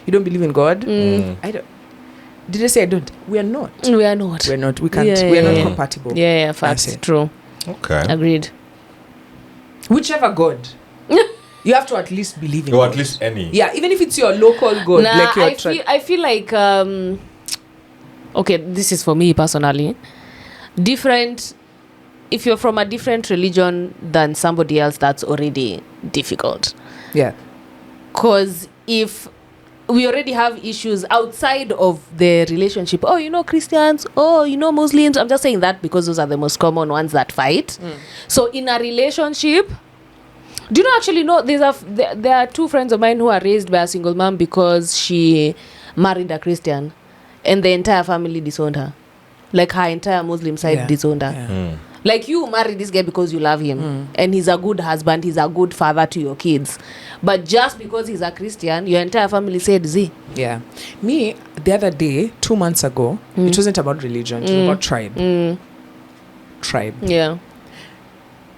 B: don't believe in God, I don't. Did I say I don't? We are not.
C: We are not.
B: We're not. We can't.
C: Yeah,
B: We're not
C: yeah.
B: compatible.
C: Yeah, facts.
B: That's it.
C: True.
A: Okay.
C: Agreed.
B: Whichever God, you have to at least believe in.
A: Or
B: God.
A: at least any.
B: Yeah, even if it's your local God,
C: Nah,
B: like your
C: I feel like okay, this is for me personally. Different. If you're from a different religion than somebody else, that's already difficult.
B: yeah.
C: Because if we already have issues outside of the relationship, oh, you know, Christians, oh, you know, Muslims, I'm just saying that because those are the most common ones that fight. So in a relationship, do you know, actually know, there are two friends of mine who are raised by a single mom because she married a Christian and the entire family disowned her. Like her entire Muslim side disowned her.
B: Yeah.
C: Like, you marry this guy because you love him and he's a good husband, he's a good father to your kids, but just because he's a Christian, your entire family said Z.
B: Yeah. Me, the other day, 2 months ago, it wasn't about religion, it was about tribe. Tribe.
C: Yeah.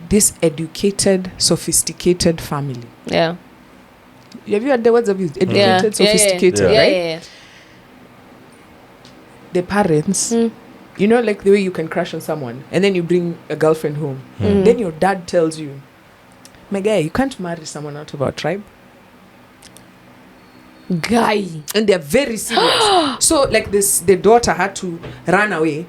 B: This educated, sophisticated family.
C: Yeah.
B: Have you heard the words of it? Educated, sophisticated,
A: Yeah.
B: right?
C: Yeah.
B: The parents, you know, like the way you can crush on someone and then you bring a girlfriend home. Then your dad tells you, my guy, you can't marry someone out of our tribe.
C: Guy.
B: And they're very serious. So, like this, the daughter had to run away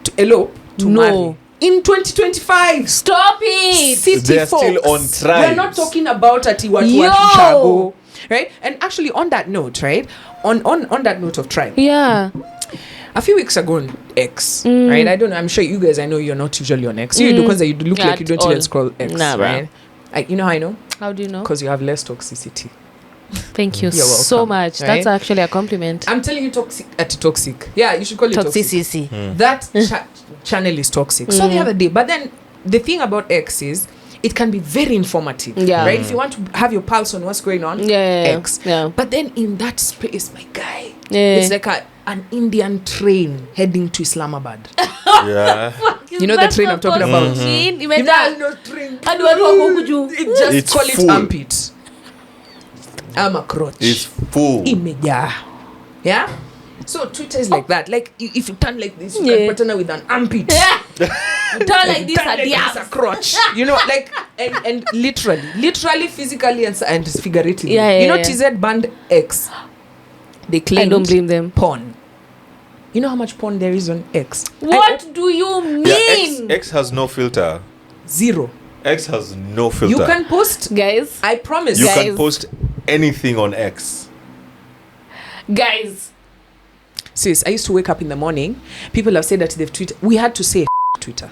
B: to elope to marry. In 2025.
C: Stop it.
B: City
A: They're
B: folks.
A: still on tribe.
B: We're not talking about Atiwatu
C: Yo.
B: Chago. Right? And actually on that note, right? On that note of tribe.
C: Yeah.
B: A few weeks ago on X, right? I don't know. I'm sure you guys, I know you're not usually on X. You do because you look like you don't
C: At
B: even
C: all.
B: scroll X,
C: Nah,
B: right? You know how I know?
C: How do you know?
B: Because you have less toxicity.
C: Thank you
B: You're
C: so
B: welcome,
C: much.
B: right?
C: That's actually a compliment.
B: I'm telling you, toxic. Yeah, you should call it toxic.
C: Toxicity.
B: That channel is toxic. So the other day, but then the thing about X is it can be very informative.
C: Yeah.
B: Right? If you want to have your pulse on what's going on,
C: Yeah.
B: X.
C: Yeah.
B: But then in that space, my guy,
C: Yeah.
B: it's like an Indian train heading to Islamabad.
A: Yeah.
B: You know the train I'm talking about? You know, train. Just
A: It's
B: call
A: full.
B: it armpit. I'm a crotch.
A: It's full.
B: Imejaa. Yeah? So Twitter is like that. Like if you turn like this, you
C: Yeah.
B: can partner with an armpit.
C: You turn like this
B: Turn
C: at
B: like
C: the
B: this, a crotch. You know, like and literally, physically and figuratively.
C: Yeah,
B: you know,
C: yeah.
B: TZ banned X. They claimed
C: I don't blame them.
B: porn. You know how much porn there is on X?
C: What do you mean?
A: Yeah, X has no filter.
B: Zero.
A: X has no filter.
B: You can post.
C: Guys.
B: I promise.
A: You
C: Guys.
A: can post anything on X.
C: Guys.
B: Sis, I used to wake up in the morning. People have said that they've tweeted. We had to say Twitter.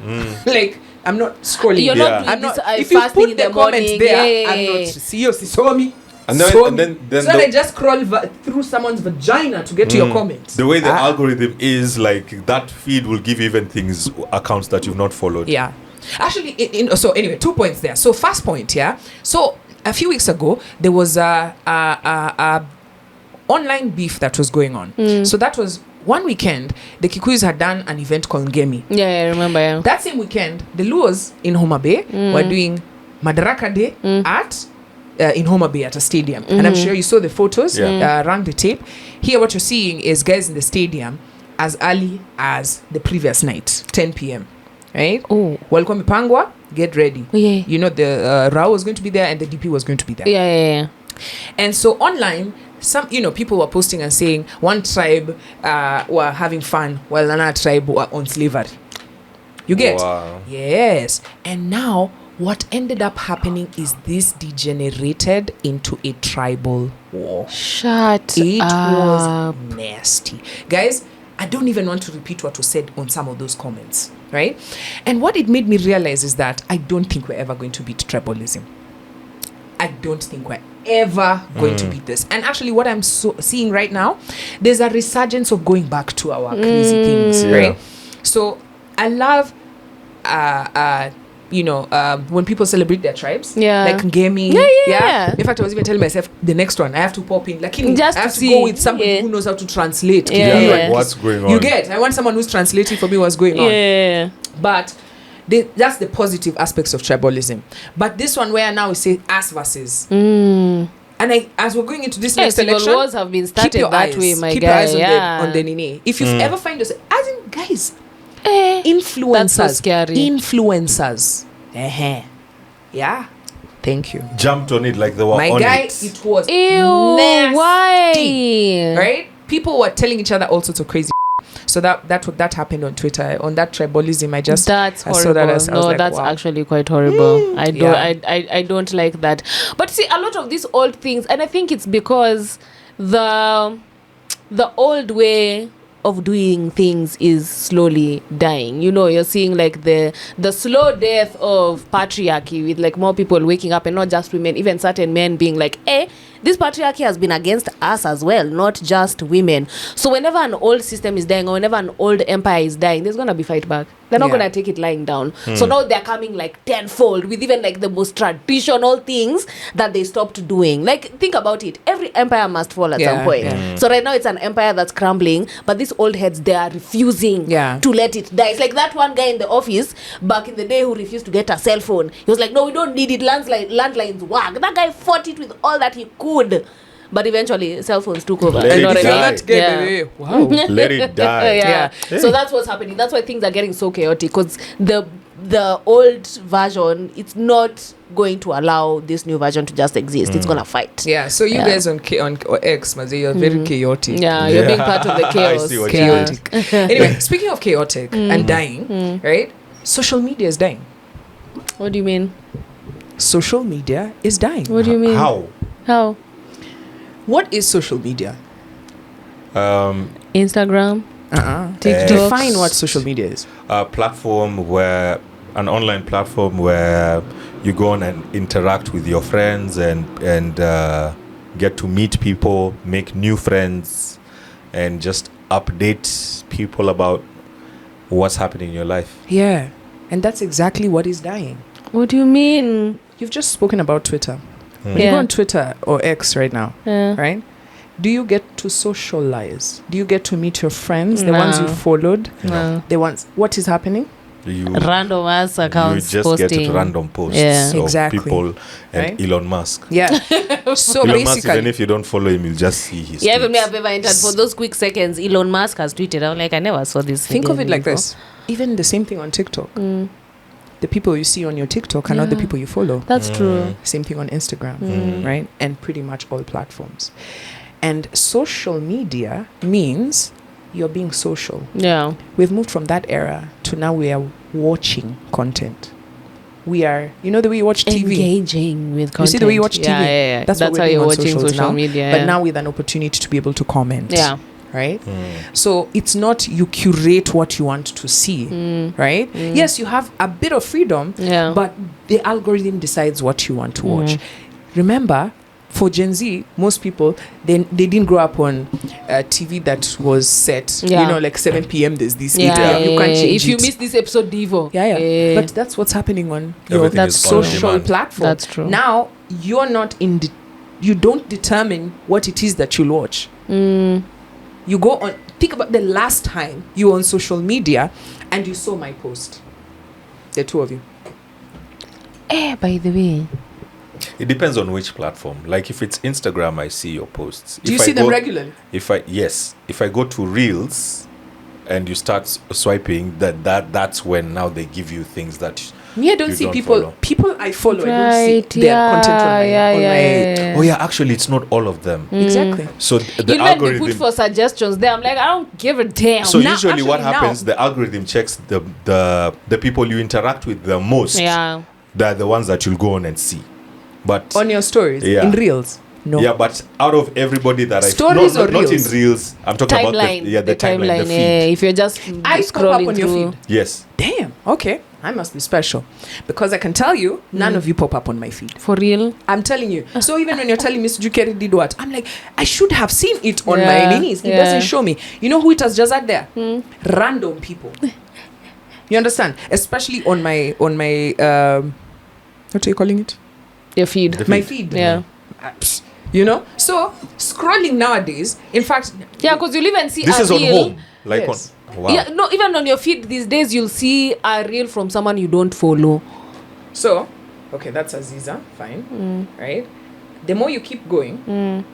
B: Like, I'm not scrolling.
C: You're
A: Yeah.
C: not doing
B: I'm
C: this
B: not. If you
C: fasting
B: put
C: in
B: the
C: the
B: comments
C: morning.
B: there,
C: Yeah.
B: I'm not. See you saw me.
A: And then-
B: saw
A: and
B: me.
A: then
B: so
A: the-
B: I just scroll through someone's vagina to get to your comments.
A: The way the
B: Ah.
A: algorithm is, like, that feed will give you even things, accounts that you've not followed.
B: Yeah. Actually, so anyway, 2 points there. So first point, yeah. So a few weeks ago, there was a online beef that was going on. So that was one weekend. The Kikuyus had done an event called Ngemi.
C: Yeah, I remember. Yeah.
B: That same weekend, the Luos in Homa Bay were doing Madaraka Day at in Homa Bay at a stadium. And I'm sure you saw the photos
A: Yeah.
B: around the tape. Here, what you're seeing is guys in the stadium as early as the previous night, 10 p.m. Right?
C: Oh.
B: Welcome Pangwa, get ready.
C: Yeah.
B: You know, the Rao was going to be there and the DP was going to be there.
C: Yeah.
B: And so online, some people were posting and saying one tribe were having fun while another tribe were on slavery. You get?
A: Wow.
B: Yes. And now what ended up happening is this degenerated into a tribal war.
C: Shut
B: It
C: up.
B: was nasty. Guys, I don't even want to repeat what was said on some of those comments, right? And what it made me realize is that I don't think we're ever going to beat tribalism. I don't think we're ever going to beat this. And actually, what I'm seeing right now, there's a resurgence of going back to our crazy things, right? So I love when people celebrate their tribes, like Ngemi.
C: Yeah.
B: In fact, I was even telling myself the next one I have to pop in, like
C: Just
B: I have
C: to
B: to
C: see.
B: go with somebody who knows how to translate.
A: What's going on?
B: You get? I want someone who's translating for me what's going on.
C: Yeah.
B: But that's the positive aspects of tribalism. But this one where now we say us versus. And as we're going into this next
C: civil
B: election,
C: wars have been
B: keep
C: started
B: your
C: that
B: eyes,
C: way, my
B: keep
C: guy.
B: your eyes
C: Yeah.
B: on the nini. If you've ever find yourself, as in guys,
C: That's
B: influencers,
C: so scary.
B: influencers. Yeah. Thank you.
A: Jumped on it like they were
B: My
A: on
B: guy,
A: it.
B: it was
C: Ew,
B: nasty.
C: why?
B: Right? People were telling each other all sorts of crazy. So that happened on Twitter. On that tribalism,
C: That's
B: I saw
C: horrible.
B: that I was like,
C: That's
B: wow.
C: actually quite horrible. I don't
B: yeah.
C: I don't like that. But see, a lot of these old things, and I think it's because the old way of doing things is slowly dying. You're seeing like the slow death of patriarchy, with like more people waking up, and not just women, even certain men being like, this patriarchy has been against us as well, not just women. So whenever an old system is dying, or whenever an old empire is dying, there's gonna be fight back. They're not gonna take it lying down. So now they're coming like tenfold with even like the most traditional things that they stopped doing. Like, think about it. Every empire must fall at some point. So right now it's an empire that's crumbling, but these old heads, they are refusing to let it die. It's like that one guy in the office back in the day who refused to get a cell phone. He was like, no, we don't need it. Landlines work. That guy fought it with all that he could. But eventually, cell phones took over.
A: Let
B: And
A: it
B: if you're
A: die.
B: not getting wow.
A: Let it die.
C: Yeah. So that's what's happening. That's why things are getting so chaotic, because the old version, it's not going to allow this new version to just exist. It's gonna fight.
B: Yeah, so you guys on X, Maze, you're very chaotic.
C: Yeah, you're being part of the chaos.
A: I see what
B: Chaotic. Anyway, speaking of chaotic and dying, right? Social media is dying.
C: What do you mean?
B: Social media is dying.
C: What do you mean?
A: How?
B: What is social media?
C: Instagram, TikTok.
B: Define what social media is.
A: A platform where an online platform where you go on and interact with your friends and get to meet people, make new friends, and just update people about what's happening in your life.
B: Yeah, and that's exactly what is dying.
C: What do you mean?
B: You've just spoken about Twitter. When you
C: Yeah.
B: go on Twitter or X right now,
C: Yeah.
B: right? Do you get to socialize? Do you get to meet your friends, the ones you
C: No.
B: followed,
C: No.
B: the ones? What is happening?
A: You
C: Random ass accounts
A: just
C: posting.
A: get random posts
C: Yeah.
A: of
B: Exactly.
A: people and
B: Right?
A: Elon Musk.
B: Yeah. So
A: Elon Musk,
B: basically,
A: even if you don't follow him, you'll just see his
C: Yeah, even me,
A: tweets.
C: I've ever entered for those quick seconds. Elon Musk has tweeted. I'm like, I never saw this.
B: think of
C: again
B: it like
C: before.
B: this. Even the same thing on TikTok. The people you see on your TikTok are not the
C: Yeah.
B: people you follow.
C: That's true.
B: Same thing on Instagram, right? And pretty much all platforms. And social media means you're being social.
C: Yeah.
B: We've moved from that era to now we are watching content. We are, the way you watch TV.
C: Engaging with content.
B: You see the way you watch TV?
C: Yeah.
B: That's what we're
C: how
B: doing
C: you're
B: on
C: watching
B: socials
C: social
B: now.
C: media.
B: But now with an opportunity to be able to comment.
C: Yeah.
B: Right? So it's not you curate what you want to see, right? Yes, you have a bit of freedom,
C: Yeah.
B: but the algorithm decides what you want to watch. Remember, for Gen Z, most people, they didn't grow up on TV that was set, like 7 p.m. there's this 8 a.m. You can't change
C: If you
B: it.
C: miss this episode, Devo.
B: Yeah. But that's what's happening on your
A: Everything
B: that
A: is on
B: social
A: demand.
B: platform.
C: That's true.
B: Now, you're not you don't determine what it is that you'll watch. You go on, think about the last time you were on social media and you saw my post. The two of you.
C: By the way.
A: It depends on which platform. Like if it's Instagram, I see your posts.
B: Do you
A: If I
B: see them
A: go-
B: regularly?
A: If I go to Reels and you start swiping, that's when now they give you things that
B: Me, I don't
A: you
B: see
A: don't
B: people.
A: follow.
B: People I follow, I don't
C: Right,
B: see their content on my.
C: yeah.
A: Oh yeah, actually, it's not all of them.
B: Exactly.
A: So the
C: You let me
A: algorithm.
C: put for suggestions there. I'm like, I don't give a damn.
A: So
B: Now-
A: usually, what
B: actually
A: happens?
B: now-
A: The algorithm checks the people you interact with the most.
C: Yeah.
A: They're the ones that you'll go on and see. But
B: On your stories,
A: Yeah.
B: in reels. No.
A: yeah, but out of everybody that I
B: Stories or
A: not in
B: reels?
A: reels. I'm talking
C: Timeline.
A: about the timeline, the feed.
C: Yeah. If you're just
B: I pop
C: scrolling
B: up on your
C: through.
B: feed.
A: Yes.
B: Damn. Okay. I must be special, because I can tell you, none of you pop up on my feed.
C: For real.
B: I'm telling you. So even when you're telling me Jukeri did what, I'm like, I should have seen it on
C: Yeah,
B: my knees. It
C: yeah.
B: doesn't show me. You know who it has just out there? Random people. You understand? Especially on my what are you calling it?
C: Your feed.
A: The
B: My
A: feed.
B: feed.
C: Yeah.
B: You know? So scrolling nowadays, in fact,
C: Yeah, because you'll even see
A: This
C: a
A: is on
C: reel.
A: home. Like
B: Yes.
A: on. Wow.
C: Yeah, no, even on your feed these days, you'll see a reel from someone you don't follow.
B: so okay, that's Aziza, fine. Right? The more you keep going,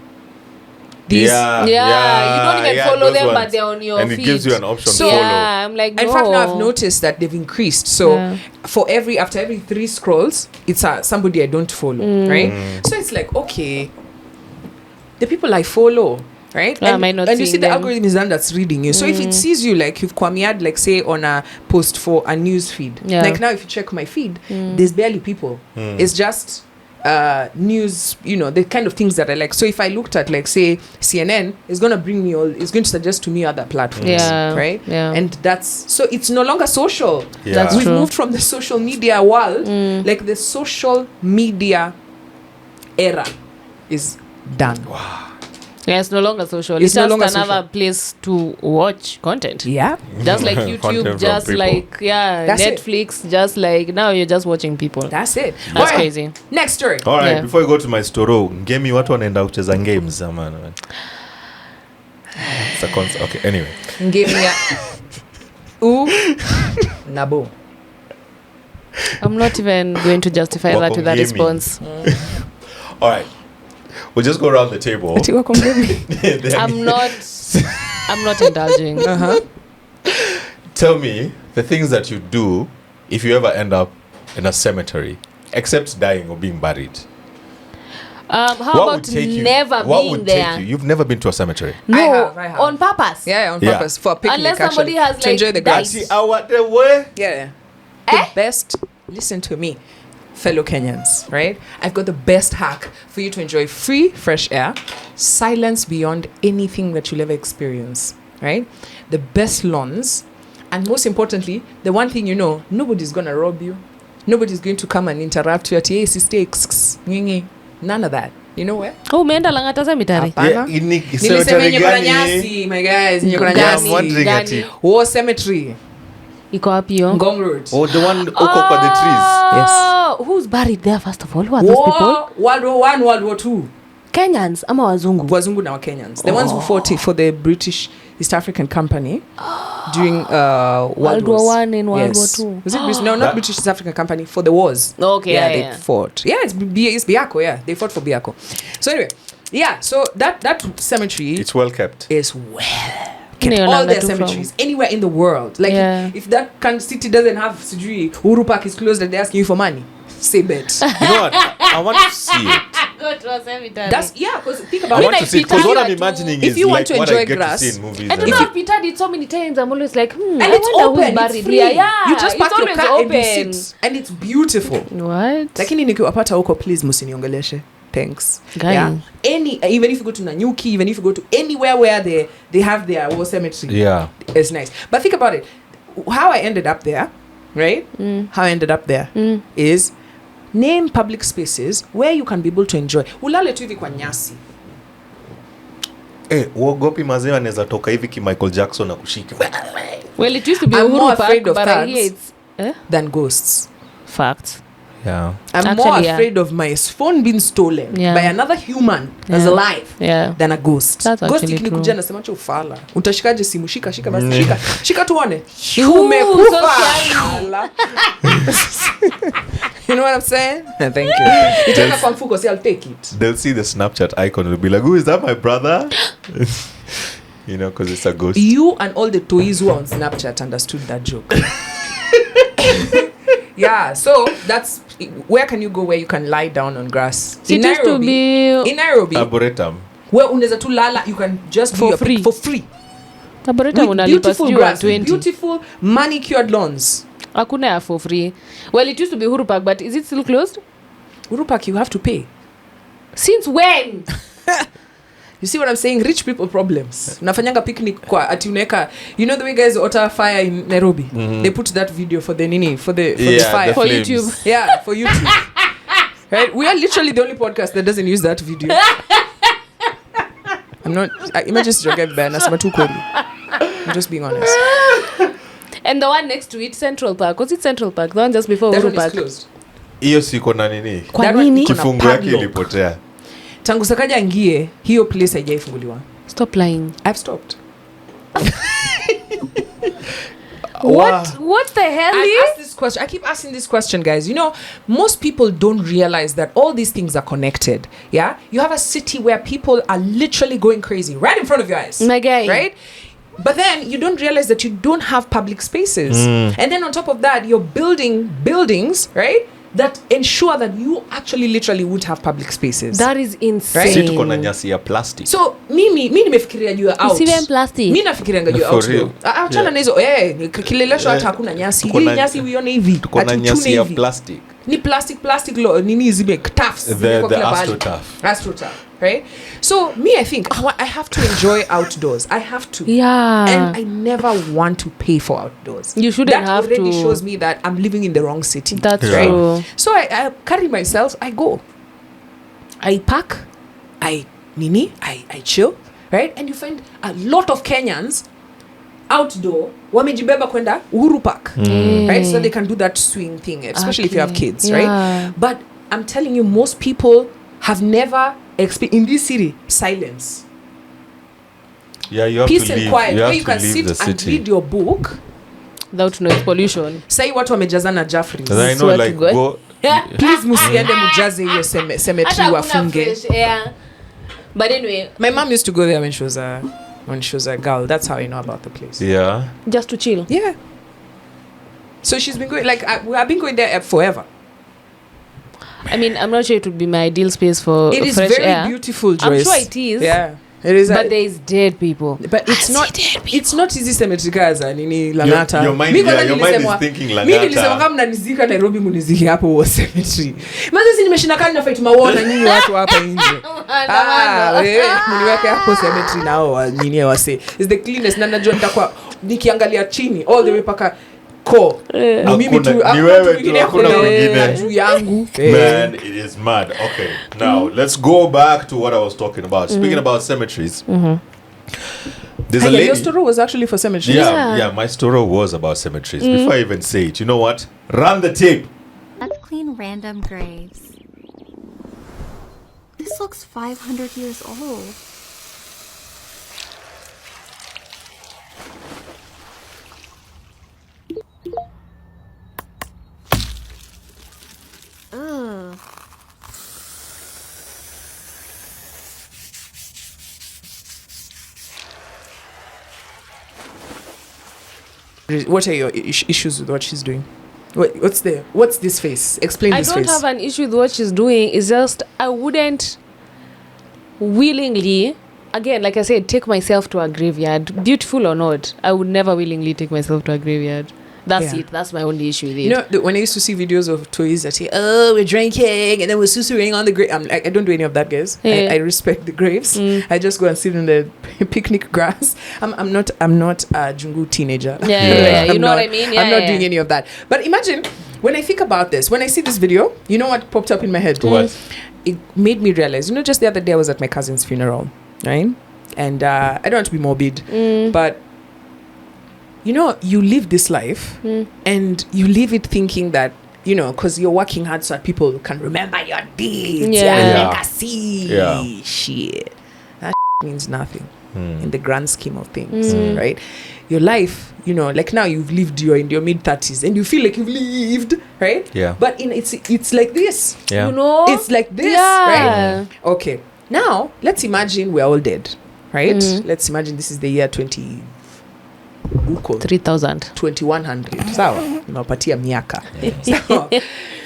B: these
A: Yeah,
C: you don't even follow
A: those
C: them,
A: ones.
C: but they're on your
A: and
C: feed.
A: it gives you an option
B: So-
A: to follow.
C: Yeah, I'm like,
B: in
C: no.
B: fact now I've noticed that they've increased. So
C: Yeah.
B: after every 3 scrolls, it's somebody I don't follow, right? So it's like, okay, the people I follow, right?
C: Yeah, am I not
B: and you see
C: seeing
B: the
C: them?
B: algorithm is the one that's reading you. So if it sees you, like you've quamiad, like say on a post for a news feed,
C: Yeah.
B: like now if you check my feed, there's barely people. It's just news, you know, the kind of things that I like. So if I looked at like say CNN, it's going to suggest to me other platforms,
C: Yeah,
B: right?
C: yeah.
B: And so it's no longer social.
A: Yeah.
C: That's
B: We've
C: true.
B: moved from the social media world, like the social media era is done.
C: Yeah, it's no longer social.
B: It's
C: It's
B: no
C: just
B: longer
C: another
B: social.
C: place to watch content.
B: Yeah.
C: Just like
A: Content
C: YouTube,
A: from
C: just
A: people.
C: like, yeah,
B: That's it.
C: Netflix, just like, now you're just watching people.
B: That's it.
C: That's
B: Alright,
C: crazy.
B: Next story.
A: All right,
C: Yeah.
A: before you go to my story, game watu wanaenda kucheza games man. It's a concept. Okay, anyway.
B: Give me Nabo.
C: I'm not even going to justify that with a
A: Wakongemi.
C: response.
A: All right. We'll just go around the table. Then
C: I'm not indulging.
A: tell me the things that you do if you ever end up in a cemetery, except dying or being buried.
C: How
A: What
C: about
A: would take you?
C: never
A: What
C: being
A: would
C: there?
A: take you? You've never been to a cemetery.
C: No,
B: I have.
C: on purpose.
B: Yeah, on
A: Yeah.
B: purpose for a picnic.
C: Unless somebody
B: actually,
C: has,
B: to
C: like,
B: enjoy the
C: died.
B: grass.
A: See our the way.
B: Yeah. The best. Listen to me, fellow Kenyans. Right? I've got the best hack for you to enjoy free, fresh air, silence beyond anything that you'll ever experience. Right? The best lawns, and most importantly, the one thing you know, nobody's gonna rob you. Nobody's going to come and interrupt you at hey, mistakes. None of that. You know where?
C: Oh, umeenda Lang'ata Cemetery?
B: Hapana.
A: Yeah,
B: Nilisema
A: cemetery
B: yenye kuna
A: gani?
B: nyasi, my guys, yenye kuna
A: Yeah, I'm
B: nyasi.
A: wondering
C: Gani?
A: at it.
B: War Cemetery,
C: Iko wapi hiyo?
B: Ngong Road.
A: Oh, the one uko kwa the trees.
C: Oh, who's buried there first of all? Who are those people?
B: World War One, World War Two.
C: Kenyans ama wazungu?
B: Wazungu na Kenyans. The ones who fought for the British East African Company during
C: World War
B: Wars.
C: One and World War
B: Yes.
C: Two.
B: Was it British? No, not
A: That-
B: British East African Company, for the wars.
C: Okay,
B: Yeah,
C: yeah,
B: they
C: yeah.
B: fought. Yeah, it's Biako, yeah. They fought for Biako. So anyway, yeah, so that cemetery
A: It's well kept.
B: is well kept.
C: Ni
B: All
C: onanga
B: their
C: tu from-
B: cemeteries anywhere in the world. Like
C: Yeah.
B: if that city doesn't have Sijui, Uhuru Park is closed and they're asking you for money, say bet.
A: You know what? I want to see it.
C: Go to a cemetery.
B: That's because think about
A: I
B: it.
A: want to see it because what I'm
C: Peter,
A: imagining
B: if
A: is
B: you
A: like
B: want to
A: what I
B: enjoy
A: get
B: grass,
A: to see in movies.
C: I don't
A: and
C: know,
A: like-
C: I've Peter did so many times. I'm always like,
B: And
C: I
B: it's
C: wonder
B: open,
C: who's buried
B: it's free.
C: here. Yeah,
B: You just park
C: it's
B: your
C: always
B: car and
C: open.
B: you sit, and it's beautiful.
C: What?
B: Lakini nikiwapata huko, please musiniongeleshe. Thanks.
C: Guy.
B: Yeah. Even if you go to Nanyuki, even if you go to anywhere where they have their war cemetery,
A: Yeah.
B: it's nice. But think about it. How I ended up there, right? How I ended up there is name public spaces where you can be able to enjoy. Ulale tu hivi kwa nyasi.
A: Uogopi mazee anaweza toka hivi ki Michael Jackson na kushika.
C: Well, it used to be
B: I'm more
C: Uhuru
B: afraid
C: Park,
B: of
C: but I
B: thugs.
C: hear it's
B: Than ghosts.
C: facts.
A: Yeah.
B: I'm
C: Actually,
B: more
C: yeah.
B: afraid of my phone being stolen
C: Yeah.
B: by another human as
C: Yeah.
B: alive
C: Yeah.
B: than a ghost.
C: That's
B: Ghost
C: actually
B: ikinikuja
C: true.
B: nasema cha ufala. Utashikaje simu? Shika basi shika tuone.
C: Ooh,
B: Umekufa.
C: so scary.
B: Ala. You know what I'm saying? Thank you. Itaka kwa mfuko, see, I'll take it.
A: They'll see the Snapchat icon and they'll be like, "Who is that, my brother?" You know, because it's a ghost.
B: You and all the toys who are on Snapchat understood that joke. Yeah, so that's where can you go where you can lie down on grass?
C: It used to be
B: In Nairobi,
A: Arboretum.
B: where unaweza tu lala, you can just
C: For
B: do your
C: free.
B: for free.
C: Arboretum
B: With
C: unalipa
B: beautiful
C: sijui
B: grass,
C: 120.
B: beautiful manicured lawns.
C: Hakuna ya for free. Well, it used to be Uhuru Park, but is it still closed?
B: Uhuru Park, you have to pay.
C: Since when?
B: You see what I'm saying? Rich people problems. Nafanyanga picnic kwa ati uneka. You know the way guys otter fire in Nairobi? They put that video for the nini, for the fire.
A: the
C: For
A: flames.
C: YouTube.
B: Yeah, for YouTube. Right? We are literally the only podcast that doesn't use that video. I'm not. Imagine Joga Ban. I'm just being honest.
C: And the one next to it, Central Park. Was it Central Park? The one just before
B: That
C: Uhuru
B: one is
C: Park.
B: closed.
A: Hiyo siko na nini?
C: Kwa
B: That one
C: nini?
B: iko na
A: Kifungu yake
B: padlock.
A: ilipotea.
B: Tangu Sakaja ngie, hiyo place haijaifunguliwa.
C: Stop lying.
B: I've stopped.
C: What the hell
B: I keep asking this question, guys. You know, most people don't realize that all these things are connected. Yeah, you have a city where people are literally going crazy right in front of your eyes.
C: My guy.
B: Right? But then you don't realize that you don't have public spaces. And then on top of that, you're building buildings, right, that ensure that you actually literally would have public spaces.
C: That is insane.
B: Right?
A: Si tuko na nyasi ya plastic.
B: So mimi nimefikiria juu ya out.
C: Usiwe plastic.
B: Mimi nafikiria juu ya
A: For
B: out.
A: real.
B: Achana
A: Yeah.
B: na hizo kilelesho hata hakuna nyasi.
A: Tuko
B: Hili
A: na-
B: nyasi uione hivi.
A: Tuko na
B: ati
A: nyasi
B: uchune
A: ya
B: hivi.
A: plastic.
B: Ni plastic nini zime tufts.
A: The
B: zimekuwa kila mahali.
A: astroturf.
B: Astroturf, right? So me, I think I have to enjoy outdoors. I have to.
C: Yeah.
B: And I never want to pay for outdoors.
C: You shouldn't
B: that
C: have
B: already
C: to.
B: shows me that I'm living in the wrong city.
C: That's
A: Yeah.
C: true.
B: So I carry myself, I go. I pack, I chill, right? And you find a lot of Kenyans outdoor wamejibeba kwenda Uhuru Park, right? So they can do that swing thing, especially if you have kids,
C: Yeah.
B: right? But I'm telling you, most people have never experienced in this city silence,
A: Yeah, you have
B: peace
A: to
B: and
A: leave.
B: quiet,
A: You
B: where
A: have
B: you
A: to
B: can
A: leave the
B: sit and
A: city.
B: read your book.
C: Without noise pollution.
B: Say watu wamejazana Jaffrey's.
A: 'Cause I know,
C: Swear to
A: like,
C: God.
A: go.
B: Please musiende mujaze hiyo cemetery wafunge.
C: But anyway,
B: My mom used to go there when she was a girl. That's how I know about the place.
A: Yeah.
C: just to chill.
B: Yeah. So she's been going I've been going there forever.
C: I mean, I'm not sure it would be my ideal space for
B: It is
C: fresh
B: very
C: air.
B: beautiful,
C: I'm
B: Joyce.
C: sure it is.
B: Yeah, it is.
C: But there is dead people.
B: But it's not. It's not easy cemetery kaza nini Langata.
A: Your mind-
B: Mi kwanza
A: your mind is
B: nilisema-
A: thinking
B: mi
A: Langata.
B: nilisema kama mnanizika Nairobi munizike hapo wa cemetery. Maana si nimeshinda kani na fight mawona nyinyi watu hapa nje. Wewe mniweke hapo cemetery nao wa nini wase. Is the cleanest na najua nitakuwa nikiangalia chini all the way paka ko. Ni mimi tu
A: Hakuna- ni wewe tu,
B: mwingine
A: hakuna
B: hakuna
A: mwingine.
B: juu yangu.
A: Man, it is mad. Okay, now let's go back to what I was talking about. Speaking about cemeteries, there's a
B: Your
A: lady.
B: story was actually for cemetery.
A: Yeah, my story was about cemeteries. Before I even say it, you know what? Run the tape.
F: Let's clean random graves. This looks 500 years old. Ugh.
B: What are your issues with what she's doing? What's this face? Explain
C: I
B: this
C: don't
B: face.
C: have an issue with what she's doing. It's just I wouldn't willingly, again, like I said, take myself to a graveyard, beautiful or not. I would never willingly take myself to a graveyard. That's
B: Yeah.
C: it. That's my only issue with it.
B: You know, when I used to see videos of toys that say, "Oh, we're drinking," and then we're susuing on the grave. I'm like, I don't do any of that, guys.
C: Yeah.
B: I respect the graves. I just go and sit in the picnic grass. I'm not a jungu teenager.
C: Yeah. You
B: I'm
C: know
B: not,
C: what I mean?
B: I'm not
C: Yeah.
B: doing any of that. But imagine when I think about this, when I see this video, you know what popped up in my head?
A: What?
B: It made me realize. You know, just the other day I was at my cousin's funeral, right? And I don't want to be morbid, but you know, you live this life and you live it thinking that, you know, because you're working hard so that people can remember your deeds.
C: Yeah.
B: Like I see.
A: Yeah.
B: Shit. That means nothing in the grand scheme of things, right? Your life, you know, like now you've lived, you're in your mid-30s and you feel like you've lived, right?
A: Yeah.
B: But it's like this.
A: Yeah.
C: You know?
B: It's like this,
C: Yeah.
B: right? Okay. Now, let's imagine we're all dead, right? Let's imagine this is the year 20 huko
C: 3000
B: 2100 sawa, unapatia miaka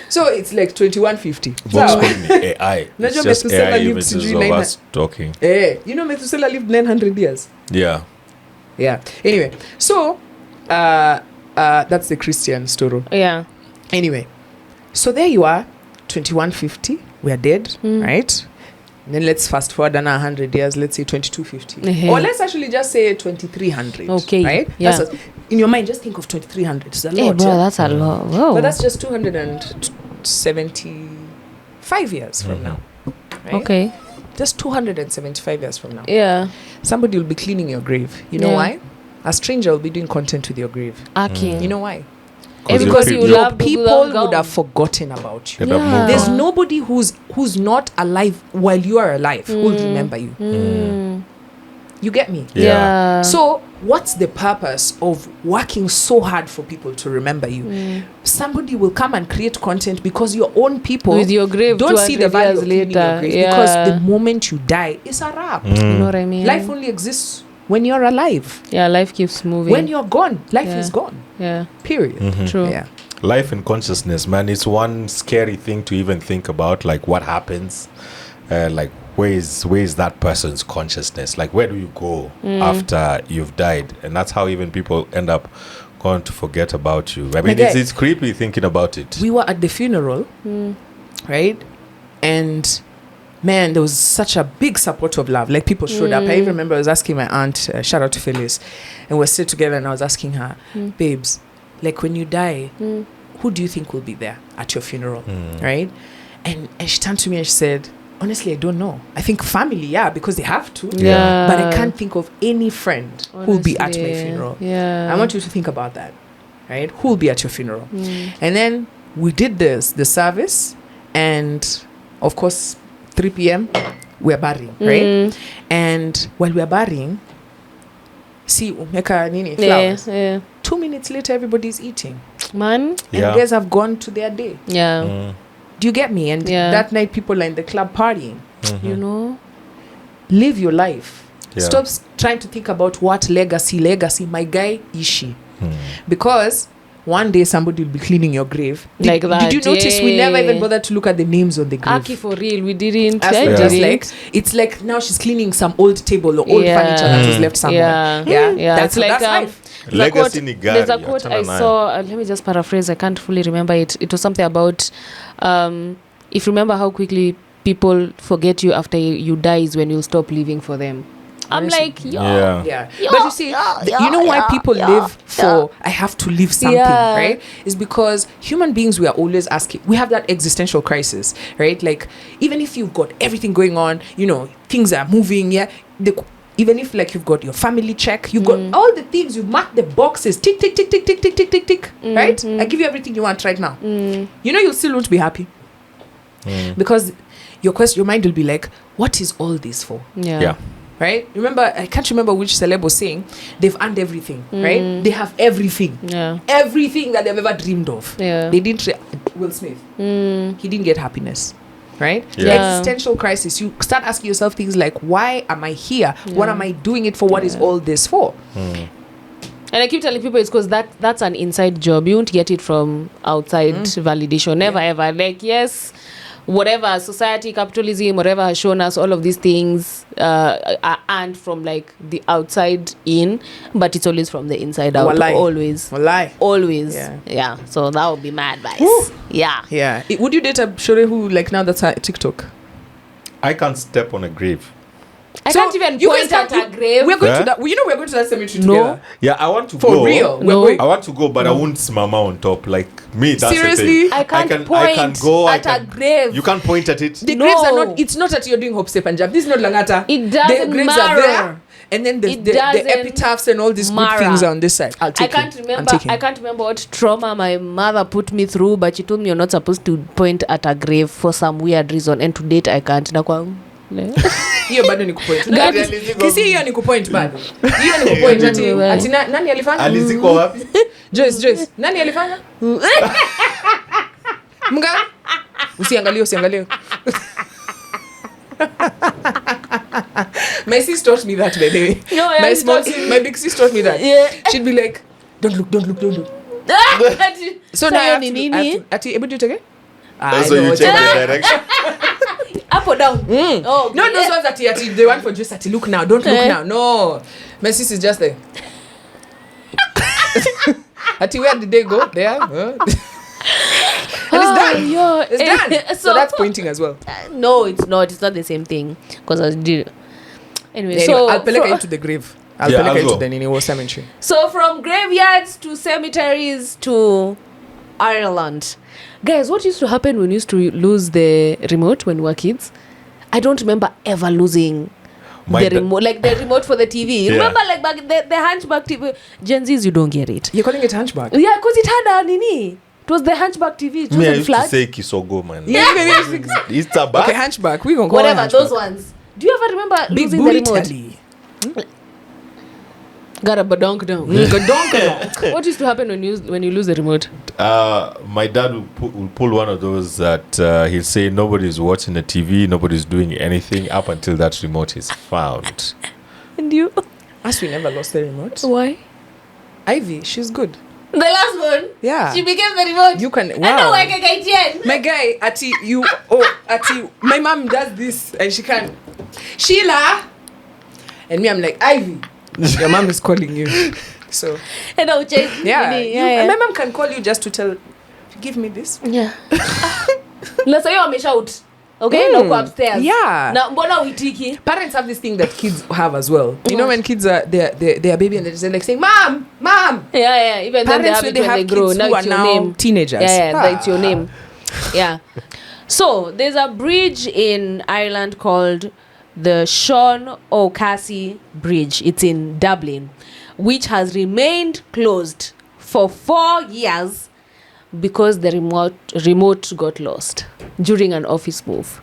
B: so it's like 2150
A: Books
B: sawa.
A: called me AI. It's
B: Unajua
A: just
B: Methuselah
A: AI
B: lived
A: images
B: sijui
A: of
B: 900
A: us talking.
B: you know Methuselah lived 900 years.
A: Yeah.
B: Anyway, so that's the Christian story.
C: yeah
B: Anyway, so there you are, 2150, we are dead, right? And then let's fast forward 100 years, let's say 2250. Or let's actually just say 2300.
C: Okay,
B: Right?
C: yeah.
B: That's in your mind, just think of 2300. It's a lot.
C: hey bro,
B: yeah?
C: that's a lot. Whoa.
B: But that's just 275 years from now. Right?
C: okay.
B: Just 275 years from now.
C: Yeah.
B: Somebody will be cleaning your grave. You know
C: Yeah.
B: why? A stranger will be doing content with your grave.
C: Aki.
B: You know why?
C: Because you
B: your
C: love
B: people would have forgotten about you.
A: Could have moved
B: There's
A: on.
B: nobody who's not alive while you are alive who will remember you. You get me?
C: Yeah.
B: So what's the purpose of working so hard for people to remember you? Somebody will come and create content because your own people
C: With your grave
B: don't see the
C: 200
B: value
C: years
B: of cleaning
C: later.
B: your grave
C: Yeah.
B: because the moment you die, it's a wrap.
C: You know what I mean?
B: Life only exists when you're alive.
C: Yeah, life keeps moving.
B: When you're gone, life
C: Yeah.
B: is gone.
C: yeah,
B: Period.
C: true.
B: Yeah.
A: Life and consciousness, man, it's one scary thing to even think about. Like, what happens? Like, where is that person's consciousness? Like, where do you go after you've died? And that's how even people end up going to forget about you. I mean,
B: Okay.
A: it's creepy thinking about it.
B: We were at the funeral, right? And man, there was such a big support of love. Like, people showed up. I even remember I was asking my aunt, shout out to Phyllis, and we're still together, and I was asking her, babes, like, when you die, who do you think will be there at your funeral, right? And she turned to me and she said, honestly, I don't know. I think family, yeah, because they have to.
C: Yeah.
B: But I can't think of any friend who will be at my
C: Honestly,
B: funeral.
C: Yeah.
B: I want you to think about that, right? Who will be at your funeral? And then we did the service, and of course, 3 p.m. we're burying, right? And while we're burying, see, umeka nini flowers.
C: Yeah.
B: 2 minutes later, everybody's eating,
C: Man.
B: and guys have gone to their day.
C: Yeah.
B: Do you get me? And
C: Yeah.
B: that night, people are in the club partying.
C: You know?
B: Live your life.
A: Yeah.
B: Stop trying to think about what legacy. My guy, Ishi. Because one day somebody will be cleaning your grave.
C: Like that,
B: Did you notice we never
C: yeah.
B: even bothered to look at the names on the grave?
C: Aki, for real, we didn't.
B: As
C: I
B: in just
C: didn't.
B: like, it's like now she's cleaning some old table or old
C: Yeah.
B: furniture that was left somewhere.
C: Yeah.
B: That's
C: It's like,
B: that's life.
C: There's a
A: Legacy
C: quote-
A: ni gari,
C: There's a quote
A: achana
C: I
A: nayo.
C: saw. Let me just paraphrase. I can't fully remember it. It was something about if you remember how quickly people forget you after you die is when you'll stop living for them. I'm
B: Honestly.
C: like, yo.
A: Yeah.
B: Yeah. But you see, you know why people live for, I have to live something,
C: Yeah.
B: right? Is because human beings, we are always asking, we have that existential crisis, right? Like, even if you've got everything going on, you know, things are moving, yeah. Even if, like, you've got your family check, you've got all the things, you've marked the boxes, tick, tick, tick, tick, tick, tick, tick, tick, tick, right? I give you everything you want right now. You know, you still won't be happy. Because your mind will be like, what is all this for?
A: Yeah.
B: Right? Remember, I can't remember which celeb was saying they've earned everything, right? They have everything.
C: Yeah.
B: Everything that they've ever dreamed of.
C: Yeah.
B: They didn't. Will Smith. He didn't get happiness. Right?
A: Yeah.
B: Existential crisis. You start asking yourself things like, why am I here? What am I doing it for? What is all this for?
C: And I keep telling people it's because that's an inside job. You won't get it from outside validation. Never ever. Like, yes, whatever society, capitalism, whatever has shown us, all of these things are earned from like the outside in, but it's always from the inside out.
B: Walai.
C: Always.
B: Walai.
C: Always.
B: Yeah.
C: Yeah. So that would be my advice. Yeah.
B: Yeah. Would you date a Shore who, like, now that's a TikTok?
A: I can't step on a grave.
C: I
B: So
C: can't even
B: you
C: point
B: guys
C: at a grave.
B: We're going
A: Yeah.
B: to that. You know, we're going to that cemetery
C: No.
B: together.
A: Yeah, I want to
B: For
A: go.
B: real.
C: No.
B: We're going.
A: I want to go, but I won't smama on top. Like me, that's
B: Seriously?
A: the thing.
C: I can't
A: I can
C: point
A: go
C: at a grave.
A: You can't point at it.
B: The
C: No.
B: graves are not. It's not that you're doing Hope Step Punjab. This is not Langata.
C: It doesn't
B: The graves
C: matter.
B: are there, and then the
C: It doesn't
B: epitaphs and all these good
C: matter.
B: things are on this side. I'll
C: I
B: take
C: can't
B: it. I'm
C: remember.
B: taking
C: I
B: it.
C: can't remember what trauma my mother put me through, but she told me you're not supposed to point at a grave for some weird reason. And to date, I can't.
B: Hiyo bado ni kupoint.
A: Gani?
B: Kisi hiyo ni kupoint bado. Hiyo ni kupoint ati nani alifanya?
A: Alizikwa wapi?
B: Joyce. Nani alifanya? Mga? Usiangalie. My sis taught me that, by the way.
C: No, yeah,
B: my big sis taught me that.
C: Yeah.
B: She'd be like, don't look. So now I have to ati, able to do it again?
A: So you check the direction.
C: Up or down? Oh,
B: No, those ones ati, they want for just ati, look now, don't look now. No. My sis is just like, ati, where did they go? There. And it's done.
C: Yeah.
B: It's done. So that's pointing as well.
C: No, it's not. It's not the same thing. Because I did. Anyway,
B: Yeah,
C: so
B: I'll peleka you to the grave. I'll
A: Yeah,
B: peleka
A: I'll
B: you to
A: go.
B: the Niniwo cemetery.
C: So from graveyards to cemeteries to Ireland. Guys, what used to happen when we used to lose the remote when we were kids? I don't remember ever losing the remote, like the remote for the TV.
A: Yeah.
C: Remember, like back the Hunchback TV? Gen Zs, you don't get it.
B: You're calling it hunchback?
C: Yeah, because it had a nini. It was the Hunchback TV. It
A: Me, I
C: wasn't
A: used to
C: flat.
A: say Kisogo, man.
B: Yeah,
A: It's a bad.
B: Okay, hunchback. We gonna call it
C: Whatever,
B: hunchback.
C: those ones. Do you ever remember
B: Big
C: losing the
B: booty
C: remote?
B: telly.
C: Got a badonk down.
B: Gadonka.
C: What used to happen when you lose the remote?
A: My dad will pull one of those that he'll say nobody's watching the TV, nobody's doing anything up until that remote is found.
C: And you?
B: As we never lost the remote.
C: Why?
B: Ivy, she's good.
C: The last one?
B: Yeah.
C: She became the remote.
B: You can.
C: I know
B: Wow.
C: I can get 10.
B: My guy, my mom does this and she can. Sheila. And me, I'm like, Ivy, your mom is calling you. So,
C: And I'll change.
B: yeah.
C: Yeah.
B: My mom can call you just to tell, give me this.
C: Yeah. Let's say you shout. Okay, no go upstairs.
B: Yeah.
C: Now, mbona uitiki?
B: Parents have this thing that kids have as well. You know, when kids are they're a baby and they're just like saying, Mom.
C: Yeah. Even then they
B: Parents
C: have
B: when
C: it
B: they
C: when
B: have
C: they grow.
B: kids
C: Now
B: who
C: it's
B: are
C: your
B: now
C: name.
B: teenagers.
C: Yeah, that's your name. Yeah. So there's a bridge in Ireland called the Sean O'Casey Bridge. It's in Dublin, which has remained closed for 4 years because the remote got lost during an office move.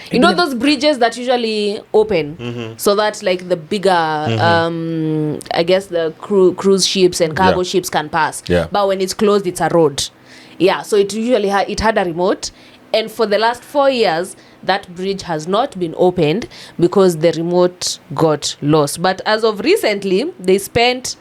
C: You know those bridges that usually open so that like the bigger I guess the cruise ships and cargo ships can pass.
A: Yeah.
C: But when it's closed, it's a road. Yeah, so it usually it had a remote, and for the last 4 years that bridge has not been opened because the remote got lost. But as of recently, they spent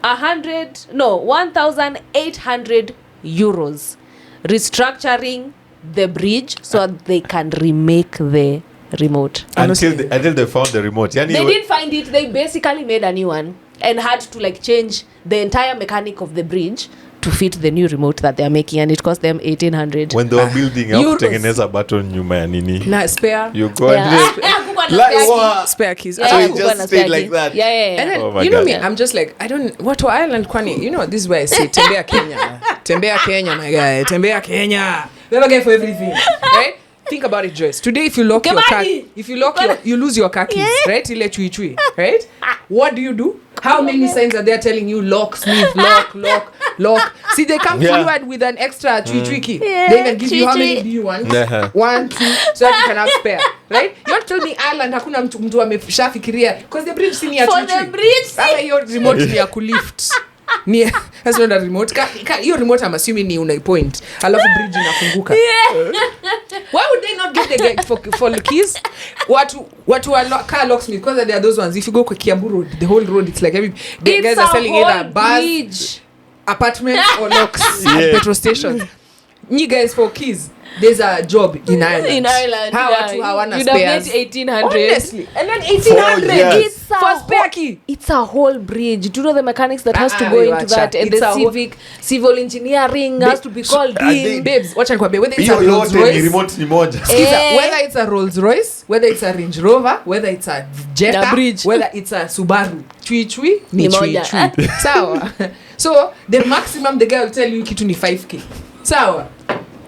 C: 1,800 euros restructuring the bridge so they can remake the remote.
A: Until they found the remote. Yani
C: They didn't find it. They basically made a new one and had to like change the entire mechanic of the bridge to fit the new remote that they are making, and it cost them 1,800.
A: when they were building
C: Euros.
A: up kutengeneza button nyuma ya nini.
B: Nah, spare.
A: You go
C: Yeah.
A: and
C: Kukuwa na
A: like
C: spare
A: what?
B: Spare keys.
C: key.
A: So
C: Yeah,
A: it
C: kukuwa
A: just
C: na
A: stayed
C: spare
A: like
C: key.
A: that?
C: Yeah.
B: And then,
A: Oh my
B: you know
A: God.
B: me, I'm just like, I don't, what Ireland kwani, you know, this is where I say, tembea Kenya, my guy, tembea Kenya. We have a guy for everything, right? Think about it, Joyce. Today, if you lock your car,
C: Kebani.
B: you lose your car keys, right? Ile chui chui, right? What do? How many signs are there telling you lock, Smith, lock? See, they come to
A: Yeah.
B: you with an extra chui chui key.
C: Yeah,
B: They even give you how
C: chui
B: many
C: chui.
B: do you want?
A: Uh-huh.
B: 1, 2, so that you can have spare, right? You want to tell me Ireland hakuna mtu ameshafikiria because the bridge si ni ya
C: For
B: chui
C: the
B: chui.
C: bridge,
B: Sasa hiyo remote ni ya kulift. That's not a remote. Hiyo remote I'm assuming ni unaipoint. Alafu bridge inafunguka. Why would they not give the guy for the keys? Watu wa car locksmith, because there are those ones. If you go kwa Kiambu Road, the whole road, it's like the guys are selling either bars,
C: bridge.
B: apartments or locks
A: Yeah.
B: at petrol stations. You guys for keys, there's a job in Ireland.
C: In Ireland,
B: How
C: yeah.
B: watu hawana
C: You'd have
B: spares.
C: get 1,800.
B: Honestly. And then 1,800
A: 4 years.
C: It's a
B: for spare
C: whole-
B: key.
C: It's a whole bridge. Do you know the mechanics that has to go
B: we
C: into
B: watch
C: that,
B: it.
C: and
B: It's
C: the
B: a whole-
C: civil engineering has to be called in.
B: Babes, watch nikwambie, whether it's a
A: Hiyo
B: Rolls
A: yote ni
B: Royce,
A: remote ni moja.
B: whether it's a Rolls Royce, whether it's a Range Rover, whether it's a Jetta,
C: The bridge.
B: whether it's a Subaru, chui chui ni
C: Ni
B: chui
C: moja.
B: chui. Sawa. So the maximum the guy will tell you kitu ni 5k. Sawa.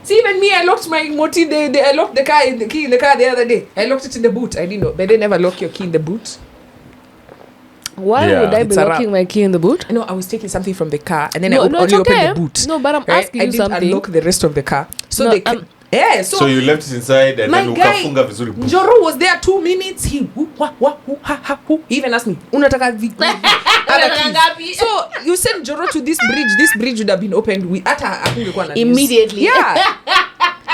B: See, even me, I locked my moti. I locked the key in the car the other day. I locked it in the boot. I didn't know, but they never lock your key in the boot.
C: Why
A: Yeah.
C: would I be
B: It's a
C: locking my key in the boot?
B: I know I was taking something from the car and then
C: No,
B: I
C: no,
B: only
C: it's
B: opened
C: okay.
B: the boot.
C: No, but I'm
B: Right?
C: asking
B: I
C: you
B: didn't
C: something.
B: unlock the rest of the car, so
C: No,
B: they can. Yeah,
A: So you left it inside and
B: my
A: then
B: guy
A: ukafunga vizuri.
B: Njoro was there 2 minutes. He he even asked me, unataka other keys. So you send Njoro to this bridge. This bridge would have been opened with hata hakungekuwa na news.
C: Immediately.
B: Yeah.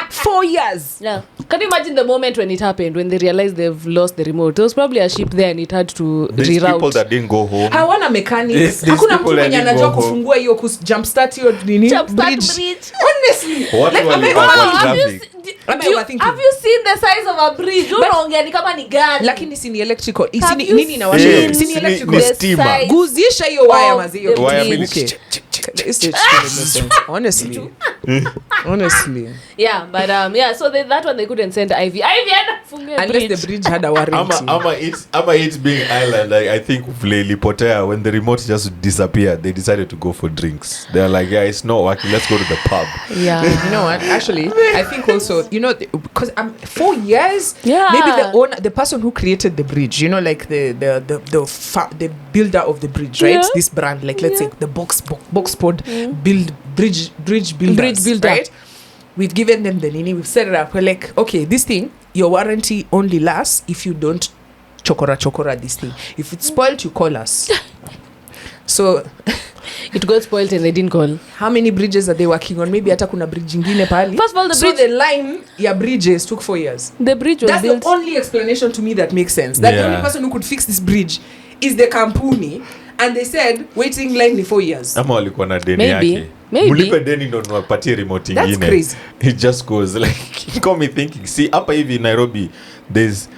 B: 4 4 years.
C: Yeah. Can you imagine the moment when it happened, when they realized they've lost the remote? There was probably a ship there and it had to
A: These
C: reroute.
A: people that didn't go home.
B: Hawana mechanics.
A: These
B: Hakuna
A: people
B: mtu
A: that
B: mwenye
A: didn't
B: anajua
A: go home.
B: kufungua hiyo jumpstart hiyo nini
C: Bridge.
B: Honestly.
A: What
B: Like,
A: were
B: am I
A: you
B: overthinking?
A: traffic?
B: Am I overthinking?
C: Have you seen the size of a bridge? Unaongea ni kama ni gani?
B: Lakini si ni electrical.
C: Have you
B: Nini inawasha?
A: seen-
B: Si ni
A: Ni
B: electrical.
A: steamer.
C: size
B: Guzisha hiyo wire
C: of
B: mazio.
C: the
A: Wire
C: bridge.
A: minutes.
B: Okay. It's just honestly. Honestly.
C: Yeah, but yeah, so that one they couldn't send Ivy. Ivy had to fungue
B: Unless
C: bridge.
B: the bridge had a warranty.
A: Ama it's being island. Like, I think Lipotea, when the remote just disappeared, they decided to go for drinks. They're like, yeah, it's not working. Let's go to the pub.
C: Yeah.
B: You know what? Actually, I think also, you know, because 4 years.
C: Yeah.
B: Maybe the person who created the bridge, you know, like the builder of the bridge, right?
C: Yeah.
B: This brand, like let's say the Boxpod bridge builders,
C: Bridge builder.
B: right? We've given them the nini. We've set it up. We're like, okay, this thing, your warranty only lasts if you don't chokora this thing. If it's spoiled, you call us. So
C: It got spoiled and they didn't call.
B: how many bridges are they working on? Maybe hata kuna bridge ingine pali.
C: First of all, the
B: so
C: bridge-
B: the line ya bridges took 4 years.
C: The bridge was
B: That's
C: built.
B: the only explanation to me that makes sense. That the
A: Yeah.
B: only person who could fix this bridge is the kampuni, and they said waiting line ni 4 years.
A: Ama walikuwa na deni
C: Maybe.
A: yake.
C: Maybe.
A: Mlipe deni ndo niwapatie remote
B: That's
A: ingine.
B: crazy.
A: It just goes like, it got me thinking. See, hapa hivi in Nairobi, there's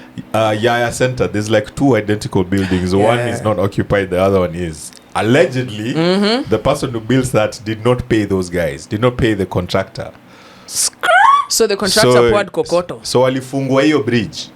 A: Yaya Center. There's like 2 identical buildings. One
B: Yeah.
A: is not occupied, the other one is. Allegedly, the person who built that did not pay those guys. Did not pay the contractor.
B: So the contractor poured kokoto.
A: So walifungwa hiyo bridge.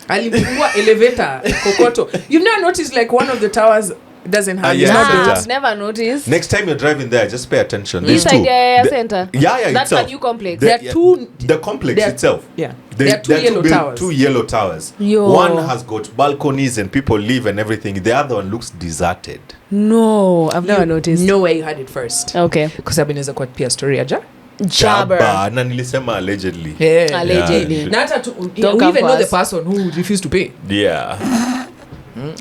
B: Alifungua elevator kokoto. You've never noticed like one of the towers doesn't have
A: Yeah,
B: it's not
A: center.
B: built.
C: I've never noticed.
A: Next time you're driving there, just pay attention. There's
C: Inside
A: two.
C: the
A: The-
C: center.
A: Yeah,
C: That's
A: itself.
C: a new complex.
B: There are two-
A: The complex
B: there are-
A: itself.
B: Yeah. There are two yellow towers.
A: 2 yellow towers.
C: Yo.
A: One has got balconies and people live and everything. The other one looks deserted.
C: No, I've never noticed.
B: No way you had it first.
C: Okay.
B: Because I've been pia story aja.
C: Jabber.
A: Na nilisema allegedly.
B: Yeah.
C: Allegedly.
A: Yeah.
B: Na hata we
C: Don't come
B: even
C: for
B: know the
C: us.
B: person who refused to pay.
A: Yeah.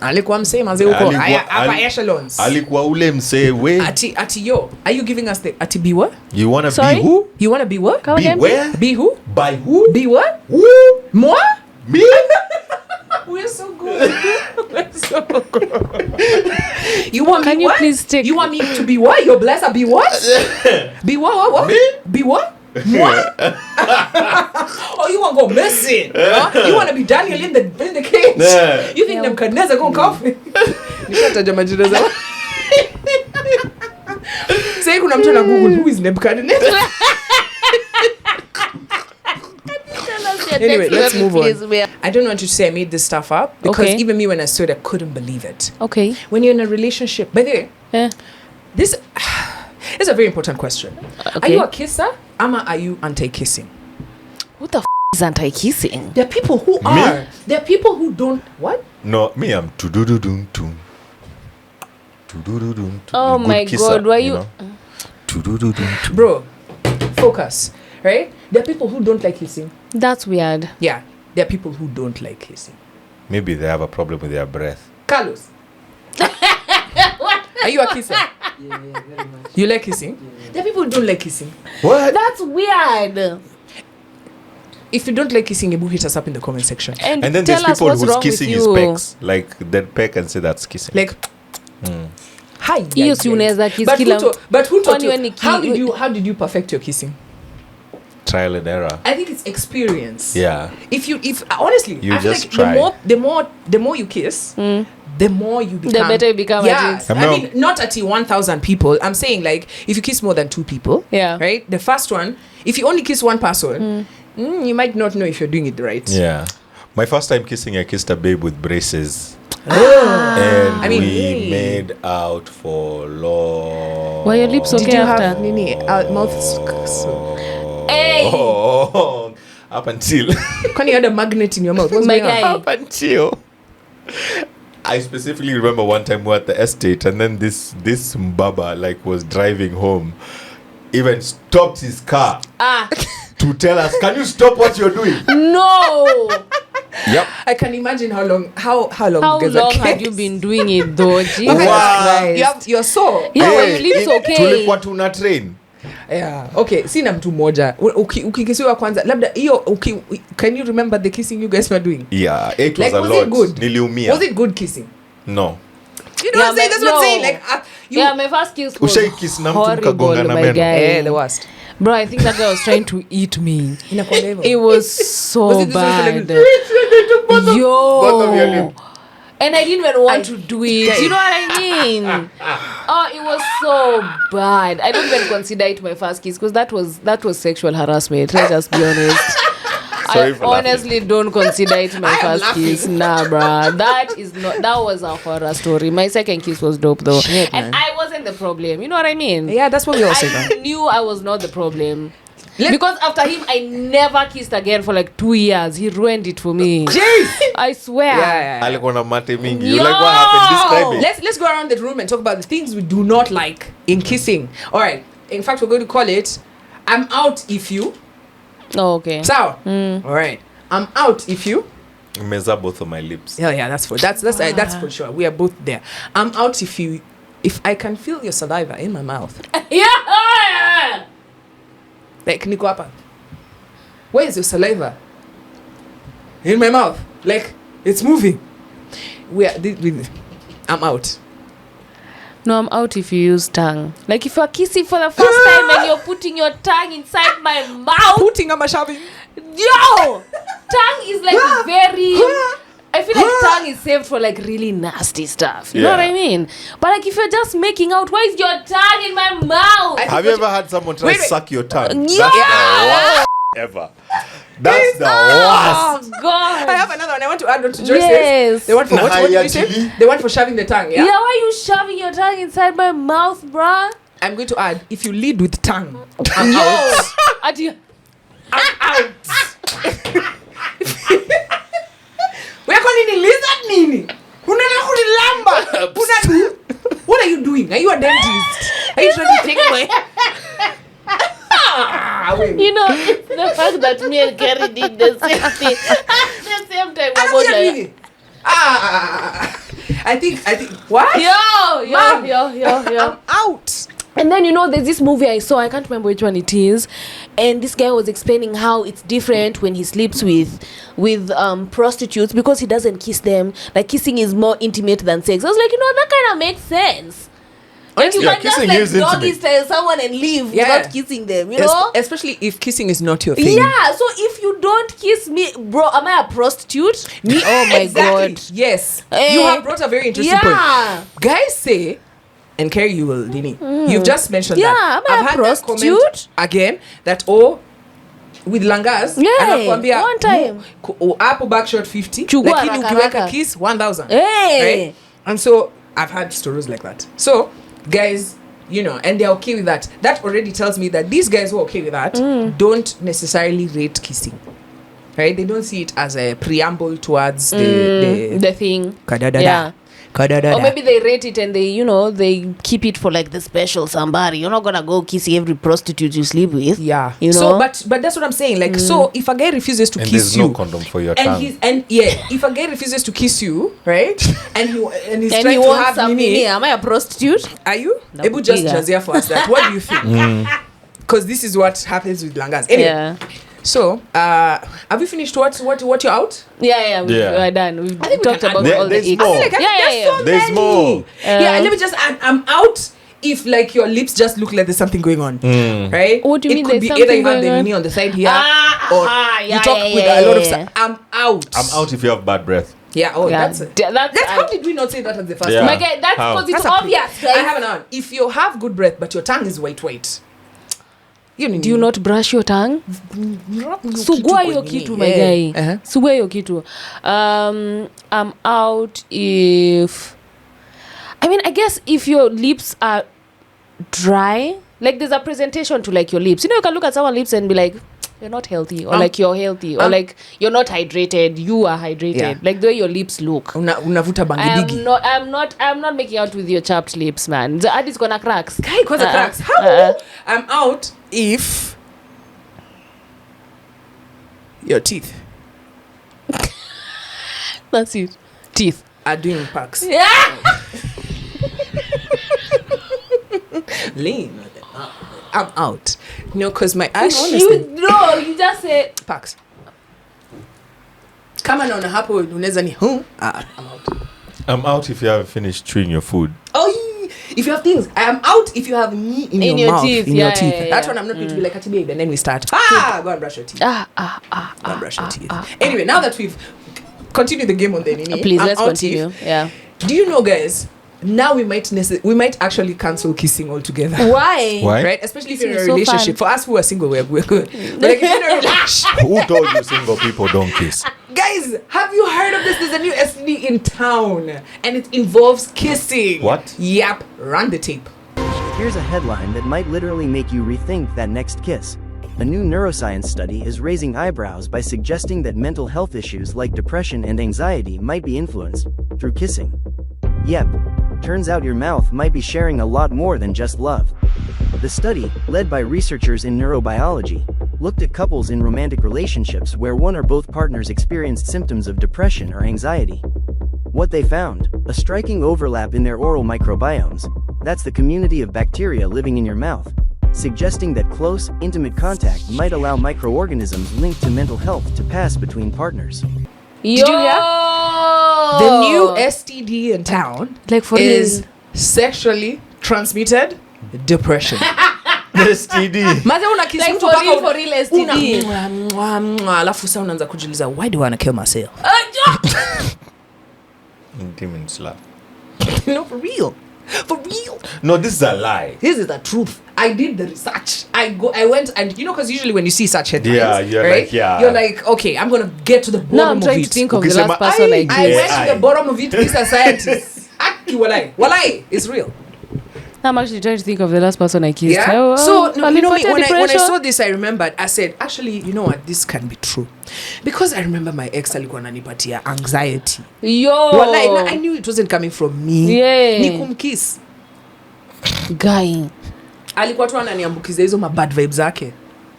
B: Alikuwa msee mazee huko
A: Alikuwa-
B: hapa
A: ali-
B: echelons.
A: Alikuwa ule msee we.
B: Ati yo, are you giving us the ati be what?
A: You wanna
C: Sorry?
A: be who?
B: You want to be what?
C: Come
A: Be
C: again,
A: where?
B: Be who?
A: By who?
B: Be what?
A: Who?
B: Moi?
A: Me?
B: We're so good. We're so good. You want
C: Can
B: me
C: you
B: what?
C: please take-
B: You want me to be what? Your blesser be what? Be what?
A: Me?
B: Be what? Moi? Oh, you want to go missing? Huh? You want to be Daniel in the cage?
A: Yeah.
B: You think them Kaneza go coffee? Nishataja majina zao. Say kuna mtu na Google who is Nebuchadnezzar. Anyway, let's move on. I don't want you to say I made this stuff up because
C: Okay.
B: even me when I saw it, I couldn't believe it.
C: Okay.
B: When you're in a relationship, by the way,
C: Yeah.
B: this is a very important question. Are
C: Okay.
B: you a kisser? Ama are you anti-kissing?
C: What the is anti-kissing?
B: There are people who are. There are people who don't. What?
A: No, me I'm to-do-do-dum-tum. To-do-do-dum-tum.
C: Oh
A: Good
C: my
A: kisser,
C: God, why you-
A: know? To-do-do-dum-tum.
B: Bro, focus. Right? There are people who don't like kissing.
C: That's weird.
B: Yeah. There are people who don't like kissing.
A: Maybe they have a problem with their breath.
B: Carlos. Are you a kisser? Yeah, very much. You like kissing? Yeah. There are people who don't like kissing.
A: What?
C: That's weird.
B: If you don't like kissing, Ebu, hit us up in the comment section.
A: And then
C: tell
A: there's
C: us
A: people
C: what's
A: who's
C: wrong with
A: kissing his
C: you.
A: pecs. Like, they peck and say that's kissing.
B: Like, hi.
C: Hiyo si unaweza kiss kila mtu.
B: But who taught
C: Kwani
B: you?
C: we ni
B: How did you perfect your kissing?
A: Trial and error.
B: I think it's experience.
A: Yeah.
B: If honestly,
A: You
B: I feel
A: just
B: like
A: try.
B: the more you kiss, the more you become.
C: better you become at
B: Yeah,
C: it.
B: I mean, not at 1,000 people. I'm saying like if you kiss more than 2 people.
C: Yeah.
B: Right. The first one, if you only kiss one person, you might not know if you're doing it right.
A: Yeah. My first time kissing, I kissed a babe with braces. And
B: I mean,
A: we made out for long.
C: Were your lips okay
B: Did you
C: after?
B: have nini mouth?
C: Hey!
A: Oh, up until
B: Kwani you had a magnet in your mouth? What's
C: My
B: going on?
C: guy.
A: up until I specifically remember one time we were at the estate and then this mbaba like was driving home, even stopped his car to tell us, can you stop what you're doing?
C: No!
A: Yep.
B: I can imagine how long
C: How
B: you guys are
C: long had
B: kids.
C: you been doing it though? Jesus
A: Wow.
C: Christ.
B: You're so
C: Yeah, were your lips okay?
A: tulikuwa tuna train
B: Yeah. Okay, sina mtu moja. Ukikisiwa kwanza, labda hiyo can you remember the kissing you guys were doing?
A: Yeah, it was
B: Like,
A: a
B: was
A: lot.
B: it good?
A: Niliumia.
B: Was it good kissing?
A: No.
B: You know what I'm saying? That's what I'm saying. Like,
C: yeah, my first kiss was
A: Ushai kiss na mtu
C: horrible,
A: mkagongana
C: my
A: meno.
C: guy.
B: the worst.
C: Bro, I think that guy was trying to eat me.
B: Inakuanga hivyo.
C: It was so
B: Was it this one?
C: bad.
A: Both of your
C: Yo.
A: lips.
C: And I didn't even want to do it. You know what I mean? Oh, it was so bad. I don't even consider it my first kiss because that was sexual harassment. Let's just be honest.
A: Sorry
C: I
A: for laughing.
C: honestly don't consider it my first kiss. Nah, bruh. That was a horror story. My second kiss was dope though.
B: Shit,
C: and I wasn't the problem. You know what I mean?
B: Yeah, that's what we all say.
C: I knew I was not the problem. Because after him, I never kissed again for like 2 years. He ruined it for me.
B: Jeez.
C: I swear.
B: Yeah.
A: Alikuwa na mate mingi. You
C: Yo!
A: like what happened? Describe it.
B: Let's go around the room and talk about the things we do not like in kissing. All right. In fact, we're going to call it I'm out if you.
C: Oh, okay.
B: Sour. All right. I'm out if you.
A: Meza both of my lips.
B: Yeah, that's for sure. We are both there. I'm out if I can feel your saliva in my mouth.
C: Yeah.
B: Like niko hapa. Where is your saliva? In my mouth. Like it's moving. I'm out.
C: No, I'm out if you use tongue. Like if you're kissing for the first time and you're putting your tongue inside my mouth.
B: Putting on my shoving.
C: Yo! Tongue is like very... I feel like tongue is saved for like really nasty stuff. You know what I mean? But like if you're just making out, why is your tongue in my mouth?
A: Have you ever had someone try to suck your tongue?
C: Yeah.
A: That's the worst ever. That's the worst.
C: Oh God.
B: I have another one. I want to add on to Joyce's.
C: Yes.
B: The one for what did you say? The one for shoving the tongue,
C: Yeah, why are you shoving your tongue inside my mouth, bruh?
B: I'm going to add, if you lead with tongue,
C: I'm out. I'm out.
B: We're calling it lizard nini. Unataka kunilamba. What are you doing? Are you a dentist? Are you trying to take my...
C: You know, it's the fact that me and Kerry did the same thing at the same time.
B: I think what?
C: Yo.
B: I'm out.
C: And then, you know, there's this movie I saw, I can't remember which one it is, and this guy was explaining how it's different when he sleeps with prostitutes because he doesn't kiss them. Like, kissing is more intimate than sex. I was like, you know, that kind of makes sense. Like, you can't just like doggy style someone and leave without kissing them, you know?
B: Especially if kissing is not your thing.
C: Yeah, so if you don't kiss me, bro, am I a prostitute? Oh my God.
B: Yes. You have brought a very interesting point. Guys say, and Kerry, you will, Dini. You've just mentioned that.
C: Am I a prostitute?
B: Again, that with langas,
C: anakuambia one time
B: hapo back shot 50,
C: Chugua
B: lakini ukiweka kiss 1000.
C: Right?
B: And so I've had stories like that. So guys, you know, and they're okay with that. That already tells me that these guys who are okay with that don't necessarily rate kissing. Right? They don't see it as a preamble towards
C: the thing.
B: Kadadada.
C: Yeah. Or maybe they rate it and they, you know, they keep it for like the special somebody. You're not gonna go kiss every prostitute you sleep with.
B: Yeah.
C: You know?
B: So but that's what I'm saying. Like so if a guy refuses to kiss you,
A: there's no condom for your tongue.
B: If a guy refuses to kiss you, right? and he's
C: and
B: trying
C: he
B: to
C: wants
B: have
C: some
B: Nini,
C: am I a prostitute?
B: Are you?
C: No,
B: Ebu just
C: bigger.
B: jazia for us that. What do you think? Because this is what happens with langas. Anyway.
C: Yeah.
B: So, have you finished what you're out?
C: Yeah, we're done. We've talked about all the
A: there's
C: icks.
A: more.
B: I feel like there's so
A: There's
B: many.
A: more.
B: Yeah, let me just add, I'm out if like your lips just look like there's something going on. Right?
C: What do you mean
B: It could
C: there's
B: be either you
C: something
B: have the
C: going on?
B: knee on the side here or you
C: yeah,
B: talk
C: yeah,
B: with
C: yeah,
B: a lot of
C: yeah.
B: stuff. I'm out.
A: I'm out if you have bad breath.
B: Yeah,
C: Yeah,
B: that's how did we not say that at the first
A: Yeah.
B: time?
C: My guy, that's
A: How?
C: because it's
B: That's a
C: obvious,
B: I
C: right?
B: have an one. If you have good breath but your tongue is white.
C: Do you not brush your tongue? Sugua hiyo kitu, my guy. Sugua hiyo kitu. I'm out if... I mean, I guess if your lips are dry, like there's a presentation to like your lips. You know, you can look at someone's lips and be like, you're not healthy, or like you're healthy, or like you're not hydrated, you are hydrated.
B: Yeah.
C: Like the way your lips look.
B: Unavuta bangi bigi.
C: I'm not making out with your chapped lips, man. The ad is gonna cracks.
B: Guy, cause the cracks. How? I'm out if your teeth
C: That's it. Teeth
B: are doing packs.
C: Yeah.
B: Lean. I'm out. You know, because my
C: You just say
B: Pax. Kama naona hapo unaweza ni I'm out.
A: I'm out if you haven't finished chewing your food.
B: Oh, if you have things, I am out if you have me in your mouth,
C: teeth,
B: in your teeth.
C: yeah.
B: That's when I'm not going to be like a baby, and then we start. Go and brush your teeth. Go and brush your teeth. Anyway, now that we've continued the game on the Nini,
C: please,
B: I'm
C: let's
B: out
C: continue. Yeah.
B: Do you know, guys? Now we might actually cancel kissing altogether.
C: Why?
B: Right? Especially if you're in a
C: It's so
B: relationship. For us who are single, we're good. But like if you're in a relationship,
A: Who told you single people don't kiss?
B: guys, have you heard of this? There's a new STD in town, and it involves kissing.
A: What?
B: Yep. Run the tape.
G: Here's a headline that might literally make you rethink that next kiss. A new neuroscience study is raising eyebrows by suggesting that mental health issues like depression and anxiety might be influenced through kissing. Yep, turns out your mouth might be sharing a lot more than just love. The study, led by researchers in neurobiology, looked at couples in romantic relationships where one or both partners experienced symptoms of depression or anxiety. What they found, a striking overlap in their oral microbiomes, that's the community of bacteria living in your mouth, suggesting that close, intimate contact might allow microorganisms linked to mental health to pass between partners.
C: Did
B: you hear? The new STD in town
C: Like for
B: is
C: real.
B: sexually transmitted depression.
A: STD.
B: Maze una kiss
C: Like
B: mtu
C: for
B: mpaka
C: real, for real STD.
B: alafu sasa unaanza kujiuliza, why do I want to kill myself?
A: Demon slap.
B: No, for real. For real.
A: No, this is a lie.
B: This is the truth. I did the research. I went and because usually when you see such headlines,
A: Yeah, you're
B: right,
A: like, yeah.
B: you're like, okay, I'm gonna get to the bottom
C: No, I'm
B: of
C: trying
B: it.
C: to think of
A: Okay,
C: the
A: so
C: last
A: my-
C: person I
B: I
C: kissed.
B: went to the bottom of it. These are scientists. Aki walai, it's real.
C: I'm actually trying to think of the last person I kissed.
B: Yeah.
C: Oh,
B: So no, you know me, when I
C: depression.
B: saw this, I remembered. I said, actually, you know what? This can be true, because I remember my ex alikuwa ananipatia anxiety.
C: Yo.
B: Walai, no, I knew it wasn't coming from me.
C: Yeah.
B: Nikumkiss.
C: Guy.
B: Alikuwa tu ananiambukiza hizo bad vibes zake.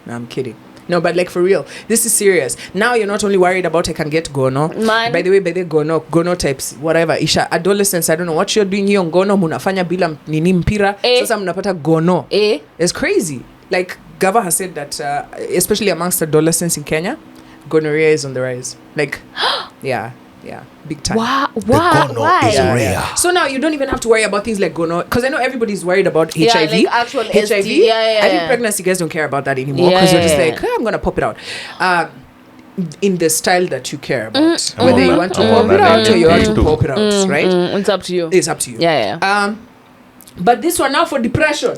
B: No, I'm kidding. No, but like for real, this is serious. Now you're not only worried about I can get gono.
C: Man.
B: By the way, gono types, whatever. Isha, adolescents, I don't know what you're doing here on gono. Munafanya bila nini mpira. Sasa mnapata gono. It's crazy. Like Gava has said that, especially amongst adolescents in Kenya, gonorrhea is on the rise. Like, yeah, big time.
C: Why?
A: is rare.
B: So now you don't even have to worry about things like gono, because I know everybody's worried about
C: Yeah,
B: HIV.
C: like actual
B: HIV.
C: ST, yeah.
B: I think pregnancy guys don't care about that anymore, because you're just
C: Yeah.
B: like, hey, I'm gonna pop it out. In the style that you care about, whether you want to pop it out or you want to pop it out, right?
C: It's up to you.
B: It's up to you.
C: Yeah.
B: But this one now for depression.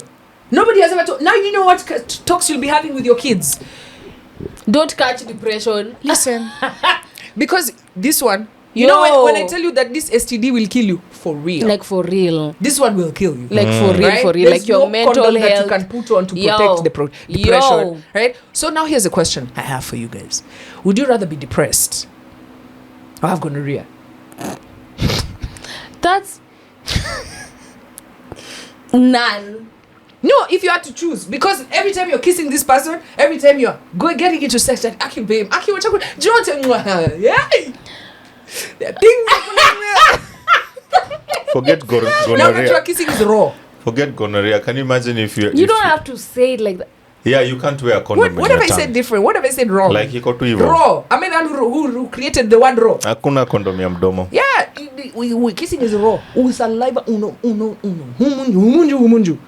B: Nobody has ever told. Now you know what talks you'll be having with your kids.
C: Don't catch depression.
B: Listen, because this one, you know, when I tell you that this STD will kill you for real,
C: Like for real.
B: this one will kill you.
C: Like for real,
B: Right?
C: for real.
B: There's
C: Like your
B: no
C: mental
B: condom
C: health.
B: that you can put on to
C: Yo.
B: protect the depression.
C: Yo.
B: Right? So now here's a question I have for you guys. Would you rather be depressed or have gonorrhea?
C: That's none.
B: No, if you had to choose, because every time you're kissing this person, every time you're getting into sex, like Aki babe, Aki what you yeah. There are things
A: Forget
B: now that you're
A: gonorrhea.
B: kissing is raw.
A: Forget gonorrhea. Can you imagine if you...
C: You don't have to say it like that.
A: Yeah, you can't wear a condom
B: What
A: in
B: have
A: your
B: I said
A: tongue.
B: different? What have I said wrong?
A: Like iko tu hivyo.
B: Raw. I mean, who created the word raw?
A: Hakuna condom ya mdomo.
B: Yeah, we kissing is raw. Saliva, humunju.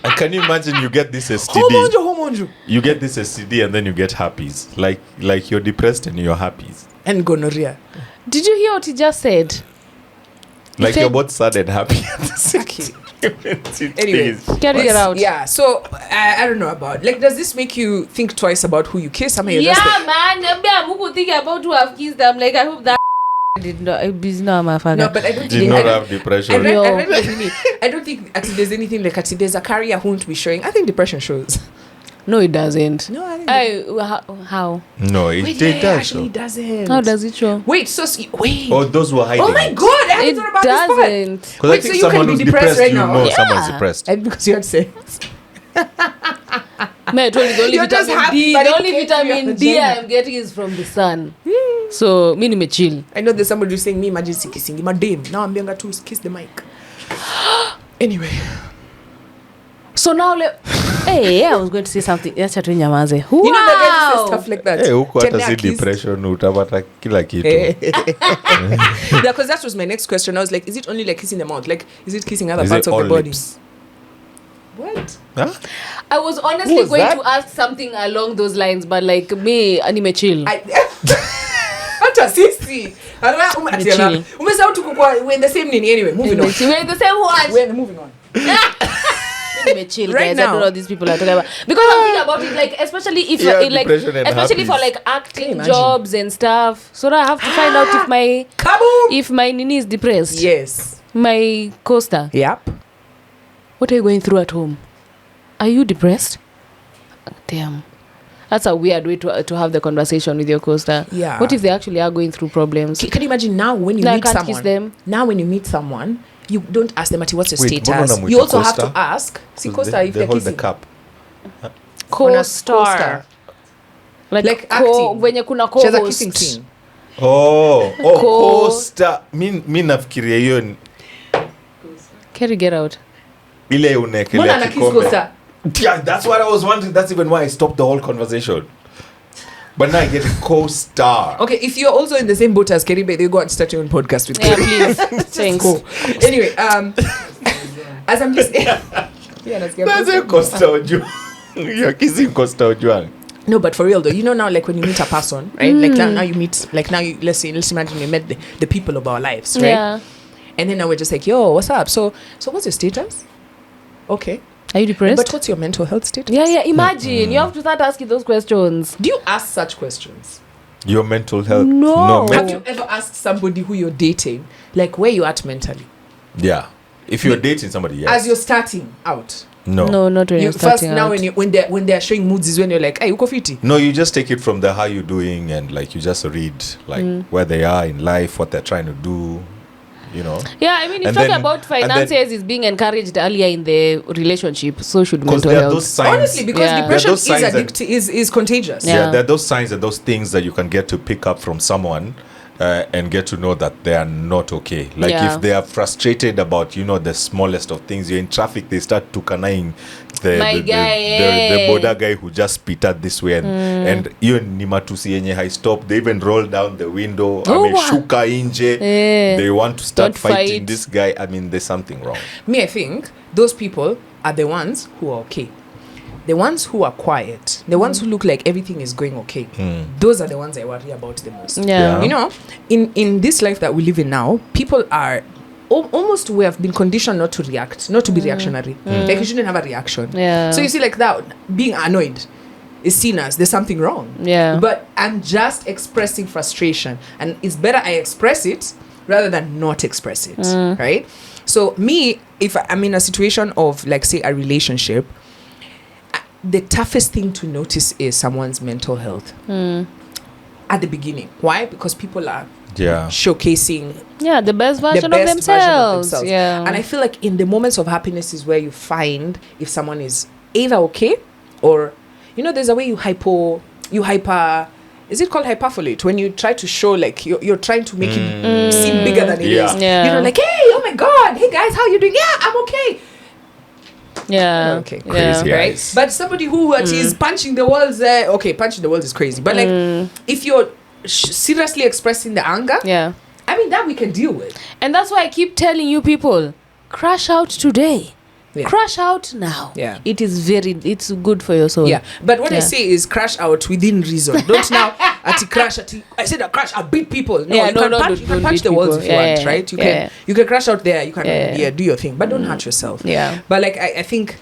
A: And can you imagine you get this STD?
B: Humunju.
A: You get this STD and then you get herpes. Like you're depressed and you're herpes.
B: And gonorrhea.
C: Did you hear what he just said?
A: Like
C: said-
A: you're both sad and happy at the same time.
B: Anyway.
C: Carry it out.
B: Yeah, so I don't know about, like, does this make you think twice about who you kiss? I mean, you're
C: Yeah,
B: just like,
C: man. I'm who think about to have kissed them. Like I hope that did not. It's not my father.
B: no, but I don't
A: Did
B: think
A: not
B: I
A: have depression.
B: I don't think actually there's anything like there's a career won't be showing. I think depression shows.
C: No, it doesn't.
B: No, I think
C: How?
A: No, it
B: Wait,
A: does.
B: actually
A: Show.
B: doesn't.
C: How does it show?
B: Wait, so wait.
A: Oh, those were hiding.
B: Oh my god, I haven't
C: It
B: thought about this part.
C: doesn't.
A: Because I
B: Wait,
A: think
B: so you
A: someone
B: can be
A: who's
B: depressed
A: depressed,
B: right
A: you
B: now?
A: know
B: Yeah.
A: someone's depressed.
B: And because you had sex.
C: Man, I told you the only
B: You're just
C: vitamin
B: happy
C: D.
B: that
C: The
B: it
C: only
B: came to your
C: vitamin D
B: vagina.
C: I'm getting is from the sun. So me me chill.
B: I know there's somebody who's saying me emergency kissing. My dame. Now I'm being to kiss the mic. Anyway.
C: So now hey, I was going to say something. Yes, wow.
B: You know that guys say stuff like that.
A: Huko hata si
B: Tendea kiss.
A: depression utapata kila kitu.
B: Yeah, because that was my next question. I was like, is it only like kissing the mouth? Like, is it kissing other
A: Is
B: parts
A: it
B: of
A: all
B: the body?
A: lips?
B: What?
A: Huh?
C: I was honestly
A: Who was
C: going
A: that?
C: to ask something along those lines, but like me, anime chill.
B: Hata sisi.
C: Chill.
B: Umesahau tuko kwa we're in the same nini anyway. Moving on.
C: We're the same one.
B: We're moving on.
C: Anime chill,
B: Right
C: guys.
B: now.
C: I don't know what these people are talking about. Because I'm thinking about it, like, especially if
A: Yeah,
C: like,
A: depression and
C: especially for
A: happiness.
C: like
B: Can you
C: acting
B: imagine?
C: jobs and stuff. So now I have to find out
B: Kaboom!
C: if my nini is depressed.
B: Yes.
C: My co-star.
B: Yep.
C: What are you going through at home? Are you depressed? Damn. That's a weird way to have the conversation with your co-star.
B: Yeah.
C: What if they actually are going through problems?
B: Can you imagine now when you
C: No, I
B: meet
C: can't
B: someone?
C: kiss them.
B: Now when you meet someone, you don't ask them, what's your
A: Wait,
B: status?
A: mbona
B: You also have
A: co-star?
B: to ask. See,
A: Because
B: co-star if
A: they
B: they're
A: hold
B: kissing.
A: the cup.
C: Co-star. Like
B: acting.
C: When kuna
B: She has a kissing
C: co-host.
B: scene.
A: Co-star. Mi nafikiria hiyo ni
C: Carry, get out.
A: ile
B: Mbona
A: unaekelea
B: ana kiss
A: kikombe.
B: co-star?
A: Yeah, that's what I was wondering. That's even why I stopped the whole conversation. But now I get a co-star.
B: Okay, if you're also in the same boat as Keribe, they go and start your own podcast with
C: Yeah,
B: Keribe.
C: please. Thanks.
B: Cool. Anyway, as I'm just
A: That's a Costa Ojuang. You're kissing Costa Ojuang.
B: No, but for real though, you know now, like when you meet a person, right? Like now you meet, like now you let's imagine we met the people of our lives, right?
C: Yeah.
B: And then now we're just like, yo, what's up? So what's your status? Okay,
C: Are you depressed?
B: but what's your mental health status?
C: yeah. Imagine you have to start asking those questions.
B: Do you ask such questions?
A: Your mental health.
C: No.
B: Have you ever asked somebody who you're dating, like where you at mentally,
A: Yeah. If you're dating somebody, yes.
B: as you're starting out?
A: No,
C: not when
B: You
C: you're
B: first
C: starting
B: now
C: out.
B: when they're showing moods is when you're like, hey, uko fiti.
A: No, you just take it from the how you doing and like you just read like where they are in life, what they're trying to do, you know.
C: Yeah, I mean, if
A: And
C: talking
A: then-
C: about
A: and then-
C: finances is being encouraged earlier in the relationship, so should
A: Because
C: mental
A: there are
C: health.
A: those signs.
B: Honestly, because
C: Yeah.
B: depression
A: There are those signs
B: is
A: that-
B: addictive, is contagious.
C: Yeah.
A: Yeah, there are those signs and those things that you can get to pick up from someone and get to know that they are not okay. Like
C: Yeah.
A: if they are frustrated about, you know, the smallest of things, you're in traffic, they start tukanaing
C: My guy,
A: the border guy who just spitted this way and hiyo ni matusi yenye high stop, they even roll down the window, ameshuka nje, they want to start
C: Don't
A: fighting
C: fight.
A: this guy. I mean, there's something wrong.
B: Me, I think those people are the ones who are okay. The ones who are quiet, the ones who look like everything is going okay, those are the ones I worry about the most.
C: Yeah.
B: You know, in this life that we live in now, people are almost, we have been conditioned not to react, not to be reactionary. Like you shouldn't have a reaction.
C: Yeah.
B: So you see, like that, being annoyed is seen as there's something wrong.
C: Yeah.
B: But I'm just expressing frustration, and it's better I express it rather than not express it, right? So me, if I'm in a situation of like say a relationship, the toughest thing to notice is someone's mental health at the beginning. Why? Because people are
A: Yeah.
B: showcasing
C: Yeah, the best
B: the
C: version,
B: best
C: of, themselves.
B: version of themselves.
C: Yeah.
B: And I feel like in the moments of happiness is where you find if someone is either okay or, you know, there's a way you hyper, is it called hyperfolate? When you try to show like you're trying to make it seem bigger than it is.
A: Yeah.
C: Yeah.
B: You know, like, hey, oh my God, hey guys, how you doing? Yeah, I'm okay.
C: Yeah.
B: Okay.
A: Crazy.
C: Yeah.
B: Right?
A: Yes.
B: But somebody who is punching the walls, okay, punching the walls is crazy. But like, if you're seriously expressing the anger,
C: Yeah.
B: I mean, that we can deal with.
C: And that's why I keep telling you people, crash out today.
B: Yeah.
C: Crash out now.
B: Yeah.
C: It's good for your soul.
B: Yeah, but what I
C: Yeah.
B: say is crash out within reason. Don't now I said a crash. I beat people. No,
C: Yeah,
B: you
C: no,
B: can
C: no,
B: punch. You can
C: don't
B: punch
C: beat
B: the walls
C: people.
B: if you
C: Yeah,
B: want, right? You
C: yeah.
B: can crash out there. You can
C: Yeah.
B: do your thing, but don't hurt yourself.
C: Yeah.
B: But like I think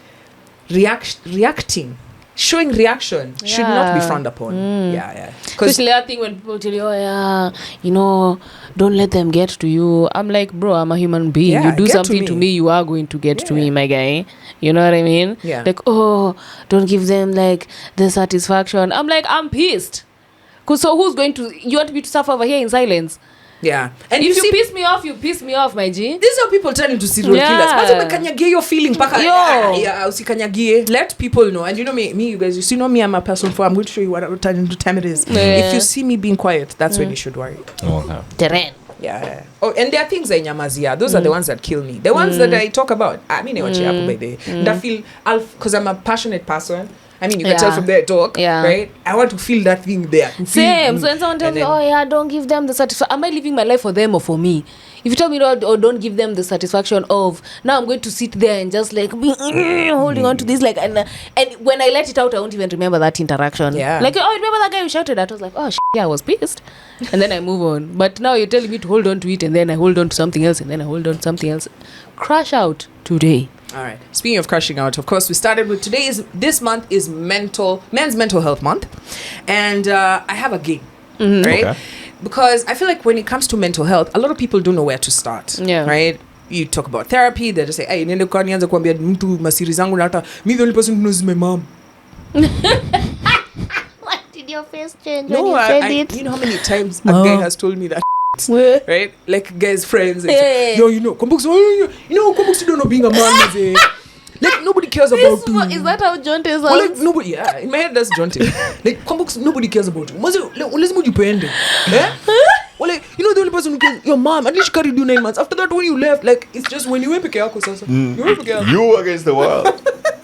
B: reacting, showing reaction should not be
C: Yeah.
B: frowned upon. Yeah. Because
C: Especially that thing when people tell you, oh yeah, you know, don't let them get to you. I'm like, bro, I'm a human being.
B: Yeah,
C: you do
B: get to
C: something to
B: me.
C: me, you are going to get to
B: Yeah.
C: me, my guy. You know what I mean?
B: Yeah.
C: Like, oh, don't give them like the satisfaction. I'm like, I'm pissed. Cause so who's going to? You want me to suffer over here in silence?
B: yeah, and
C: If you
B: see,
C: piss me off, you piss me off, my G.
B: these are people turning to serial
C: Yeah.
B: killers. But umekanyagie your feeling paka.
C: Yo.
B: Usikanyagie. Let people know. And you know me, you guys, you see, know me, I'm a person for. I'm going to show you what I will turn into time it is. If you see me being quiet, that's when you should worry.
A: Okay.
C: Terrain.
B: Yeah. Oh, and there are things I nyamazia. Those are the ones that kill me. The ones that I talk about. I mean, by the and I feel, because I'm a passionate person. I mean, you can tell from their talk, right? I want to feel that thing there.
C: Same. So when someone tells me, oh yeah, don't give them the satisfaction. Am I living my life for them or for me? If you tell me, don't give them the satisfaction of, now I'm going to sit there and just like holding on to this, like, and when I let it out, I won't even remember that interaction.
B: Yeah.
C: Like, oh, remember that guy who shouted at? I was like, oh, yeah, I was pissed. And then I move on. But now you're telling me to hold on to it, and then I hold on to something else, and then I hold on to something else. Crash out today.
B: All right. Speaking of crashing out, of course, we started with this month is Men's Mental Health Month. And I have a game, right? Okay. Because I feel like when it comes to mental health, a lot of people don't know where to start, right? You talk about therapy, they just say, hey, nende kwa nianza kuambia mtu masiri zangu na hata me the only person who knows is my mom.
F: What did your face change
B: No,
F: when you said it?
B: You know how many times a guy has told me that, right? Like guys' friends, and say, yo, you know, Kombuks, Kombuks, you don't know being a man is like nobody cares about you.
C: Is that how Jonte sounds?
B: Well, like nobody, yeah, in my head that's Jonte. Like Kombuks, nobody cares about you. Unless you pay. Well, like, you know, the only person who cares, your mom, at least she carried you 9 months. After that, when you left, like, it's just when you went to Sasa.
A: You against the world.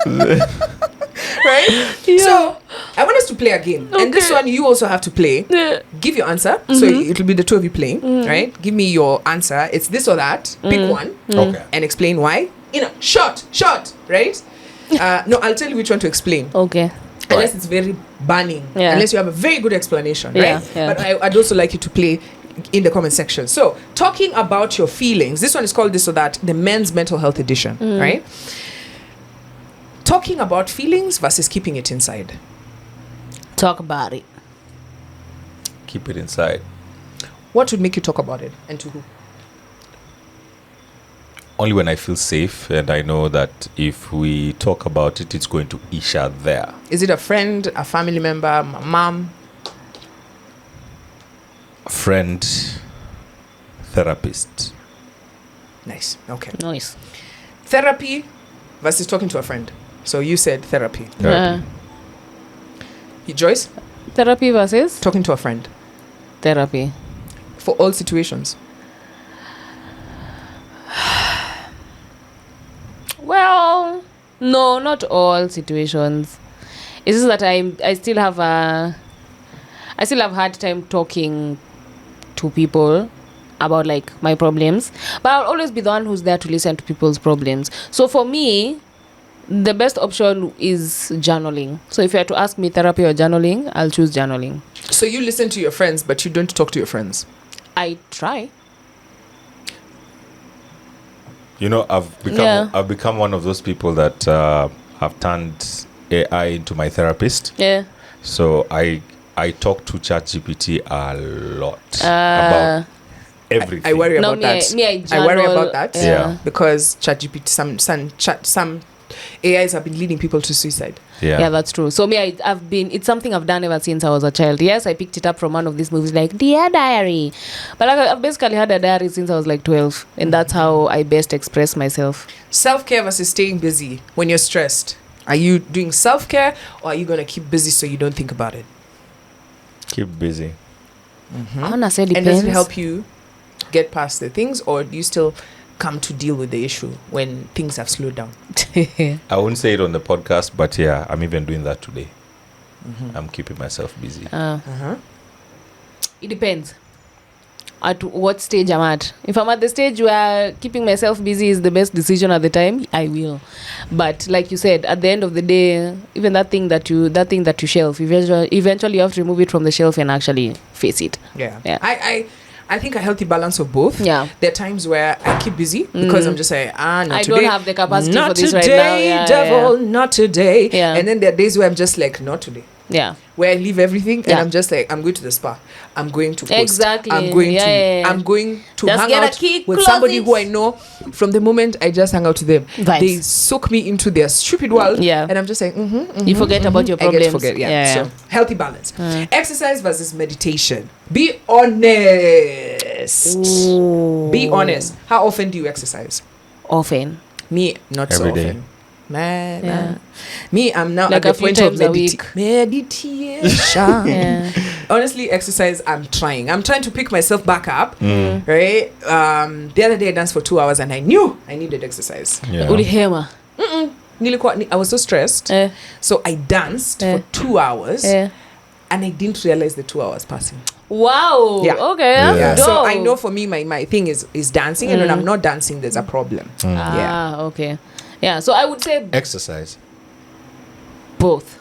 B: Right? Yeah. So, I want us to play a game. Okay. And this one, you also have to play. Yeah. Give your answer. So, it'll be the two of you playing, right? Give me your answer. It's this or that. Pick one. Okay. And explain why. You know, short, right? No, I'll tell you which one to explain.
C: Okay.
B: Unless it's very burning. Yeah. Unless you have a very good explanation, right? Yeah. But I'd also like you to play in the comment section. So, talking about your feelings. This one is called this or that, the Men's Mental Health Edition, right? Talking about feelings versus keeping it inside.
C: Talk about it.
A: Keep it inside.
B: What would make you talk about it, and to who?
A: Only when I feel safe and I know that if we talk about it, it's going to issue there.
B: Is it a friend, a family member, a mom?
A: A friend, therapist.
B: Nice. Okay.
C: Nice.
B: Therapy versus talking to a friend. So you said therapy. You, Joyce?
C: Therapy versus?
B: Talking to a friend.
C: Therapy.
B: For all situations.
C: Well, no, not all situations. It's just that I still have hard time talking to people about like my problems, but I'll always be the one who's there to listen to people's problems. So for me, the best option is journaling. So if you had to ask me therapy or journaling, I'll choose journaling.
B: So you listen to your friends, but you don't talk to your friends?
C: I try.
A: You know, I've become one of those people that have turned AI into my therapist. Yeah. So I talk to ChatGPT a lot about everything.
B: I worry about that. I worry about that.
A: Yeah.
B: Because ChatGPT, some AIs have been leading people to suicide.
C: Yeah, that's true. So it's something I've done ever since I was a child. Yes, I picked it up from one of these movies like Dear Diary. But I've basically had a diary since I was like 12. And that's how I best express myself.
B: Self-care versus staying busy when you're stressed. Are you doing self-care or are you going to keep busy so you don't think about it?
A: Keep busy.
C: I wanna say depends.
B: And does it help you get past the things, or do you still come to deal with the issue when things have slowed down?
A: I wouldn't say it on the podcast, but yeah, I'm even doing that today. I'm keeping myself busy.
C: It depends at what stage I'm at. If I'm at the stage where keeping myself busy is the best decision at the time, I will. But like you said, at the end of the day, even that thing that you shelf, eventually you have to remove it from the shelf and actually face it.
B: Yeah. I think a healthy balance of both. Yeah. There are times where I keep busy because I'm just like, not
C: I
B: today.
C: don't have the capacity
B: not
C: for this
B: today,
C: right now. Yeah,
B: devil, not today. Yeah. And then there are days where I'm just like, not today.
C: Yeah.
B: Where I leave everything and I'm just like, I'm going to the spa. I'm going to post.
C: Exactly.
B: I'm going to
C: just
B: hang out with somebody who I know. From the moment I just hang out with them, they soak me into their stupid world. Yeah. And I'm just like,
C: you forget about your problems.
B: I get to forget. Yeah. So healthy balance. Exercise versus meditation. Be honest. Ooh. Be honest. How often do you exercise?
C: Often.
B: Me, not
A: every
B: so
A: day.
B: often. Man. Me, I'm now
C: like
B: at the point of
C: meditation.
B: meditation. honestly, exercise, I'm trying to pick myself back up, right? The other day I danced for 2 hours and I knew I needed exercise.
C: Ulihema.
B: I was so stressed, so I danced for 2 hours, and I didn't realize the 2 hours passing.
C: Wow.
B: Yeah.
C: Okay.
A: Yeah.
B: So I know for me, my thing is dancing, and when I'm not dancing, there's a problem. Yeah.
C: Okay. Yeah. So I would say
A: Exercise.
C: both.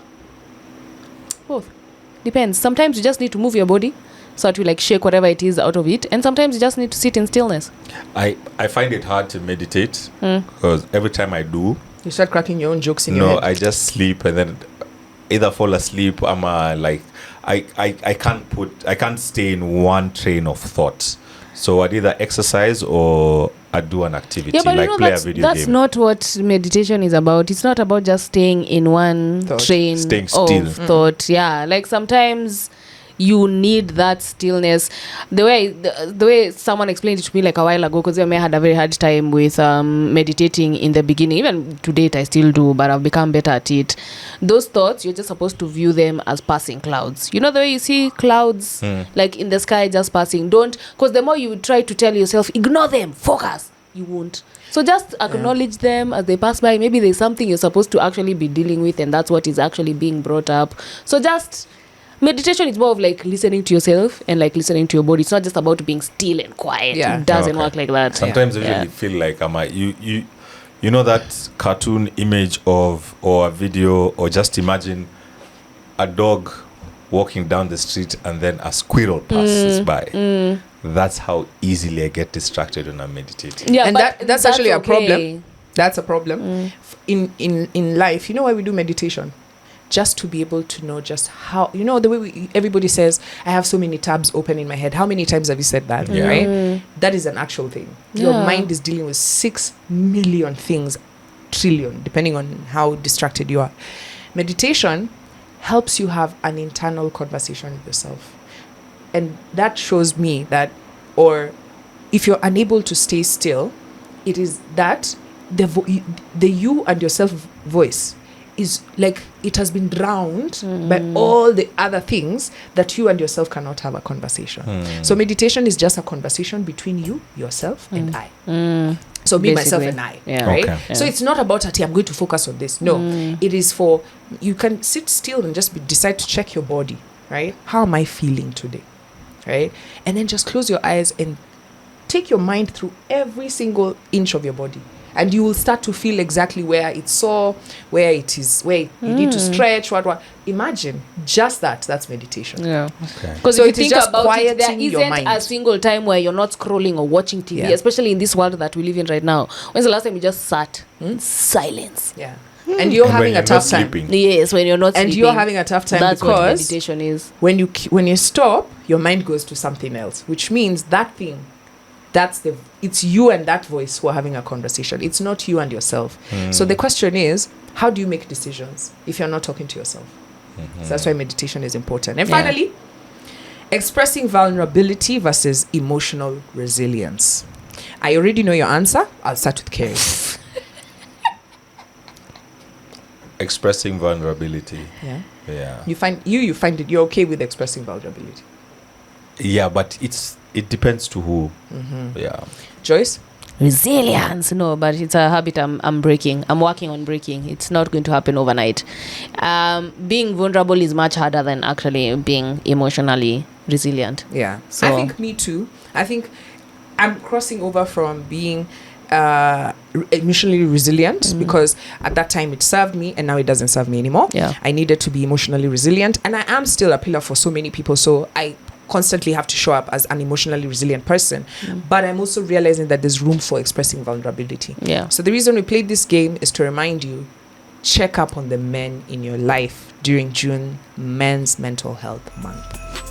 C: Depends. Sometimes you just need to move your body so that you like shake whatever it is out of it, and sometimes you just need to sit in stillness.
A: I find it hard to meditate because every time I do,
B: You start cracking your own jokes in your head.
A: I just sleep and then either fall asleep. I'm like I can't stay in one train of thought. So I'd either exercise or I do an activity,
C: Yeah, but
A: like
C: you know,
A: play a video
C: that's
A: game.
C: not what meditation is about. It's not about just staying in one
B: Thought.
C: train
A: Staying
C: of
A: still.
C: thought. Yeah, like sometimes you need that stillness. The way someone explained it to me like a while ago, because I had a very hard time with meditating in the beginning. Even to date, I still do, but I've become better at it. Those thoughts, you're just supposed to view them as passing clouds. You know the way you see clouds like in the sky just passing. Don't, because the more you try to tell yourself, ignore them, focus, you won't. So just acknowledge them as they pass by. Maybe there's something you're supposed to actually be dealing with, and that's what is actually being brought up. So just meditation is more of like listening to yourself and like listening to your body. It's not just about being still and quiet.
B: Yeah.
C: It doesn't work like that.
A: Sometimes I usually feel like you know that cartoon image of or a video, or just imagine a dog walking down the street and then a squirrel passes by. That's how easily I get distracted when I'm meditating.
C: Yeah,
B: And
C: but
B: that's actually a
C: okay.
B: problem. That's a problem. In life, you know why we do meditation? Just to be able to know just how, you know, the way everybody says, I have so many tabs open in my head. How many times have you said that?
A: Yeah.
B: Right? That is an actual thing. Your mind is dealing with 6 million things, trillion, depending on how distracted you are. Meditation helps you have an internal conversation with yourself. And that shows me that, or if you're unable to stay still, it is that the you and yourself voice is like it has been drowned by all the other things that you and yourself cannot have a conversation. So meditation is just a conversation between you, yourself, and I. So me, myself, and I.
C: Yeah.
B: Right?
A: Okay.
B: So it's not about I'm going to focus on this. No, it is for, you can sit still and just decide to check your body. Right? How am I feeling today? Right? And then just close your eyes and take your mind through every single inch of your body. And you will start to feel exactly where it's sore, where it is, where you need to stretch, what. Imagine just that's meditation.
C: Yeah.
A: Okay.
C: Because
B: So
C: if you
B: it is
C: think
B: just
C: about it, there
B: quieting your
C: isn't
B: mind.
C: a single time where you're not scrolling or watching TV,
B: Yeah.
C: especially in this world that we live in right now. When's the last time you just sat in silence?
B: Yeah. And you're
A: And when
B: having
A: you're
B: a tough
A: not
B: time.
A: sleeping.
C: Yes, when you're not
B: And
C: sleeping.
B: you're having a tough time
C: That's what
B: because
C: meditation is.
B: when you stop, your mind goes to something else, which means that thing, it's you and that voice who are having a conversation. It's not you and yourself. So the question is, how do you make decisions if you're not talking to yourself? So that's why meditation is important. And
C: Yeah.
B: finally, expressing vulnerability versus emotional resilience. I already know your answer. I'll start with Kerry.
A: Expressing vulnerability.
B: Yeah.
A: Yeah.
B: You find it you're okay with expressing vulnerability.
A: Yeah, but it depends to who. Yeah.
B: Joyce?
C: Resilience. No, but it's a habit I'm breaking. I'm working on breaking. It's not going to happen overnight. Being vulnerable is much harder than actually being emotionally resilient.
B: Yeah.
C: So-
B: I think me too. I think I'm crossing over from being emotionally resilient because at that time it served me and now it doesn't serve me anymore.
C: Yeah.
B: I needed to be emotionally resilient, and I am still a pillar for so many people, so I constantly have to show up as an emotionally resilient person. But I'm also realizing that there's room for expressing vulnerability.
C: Yeah.
B: So the reason we played this game is to remind you, check up on the men in your life during June, Men's Mental Health Month.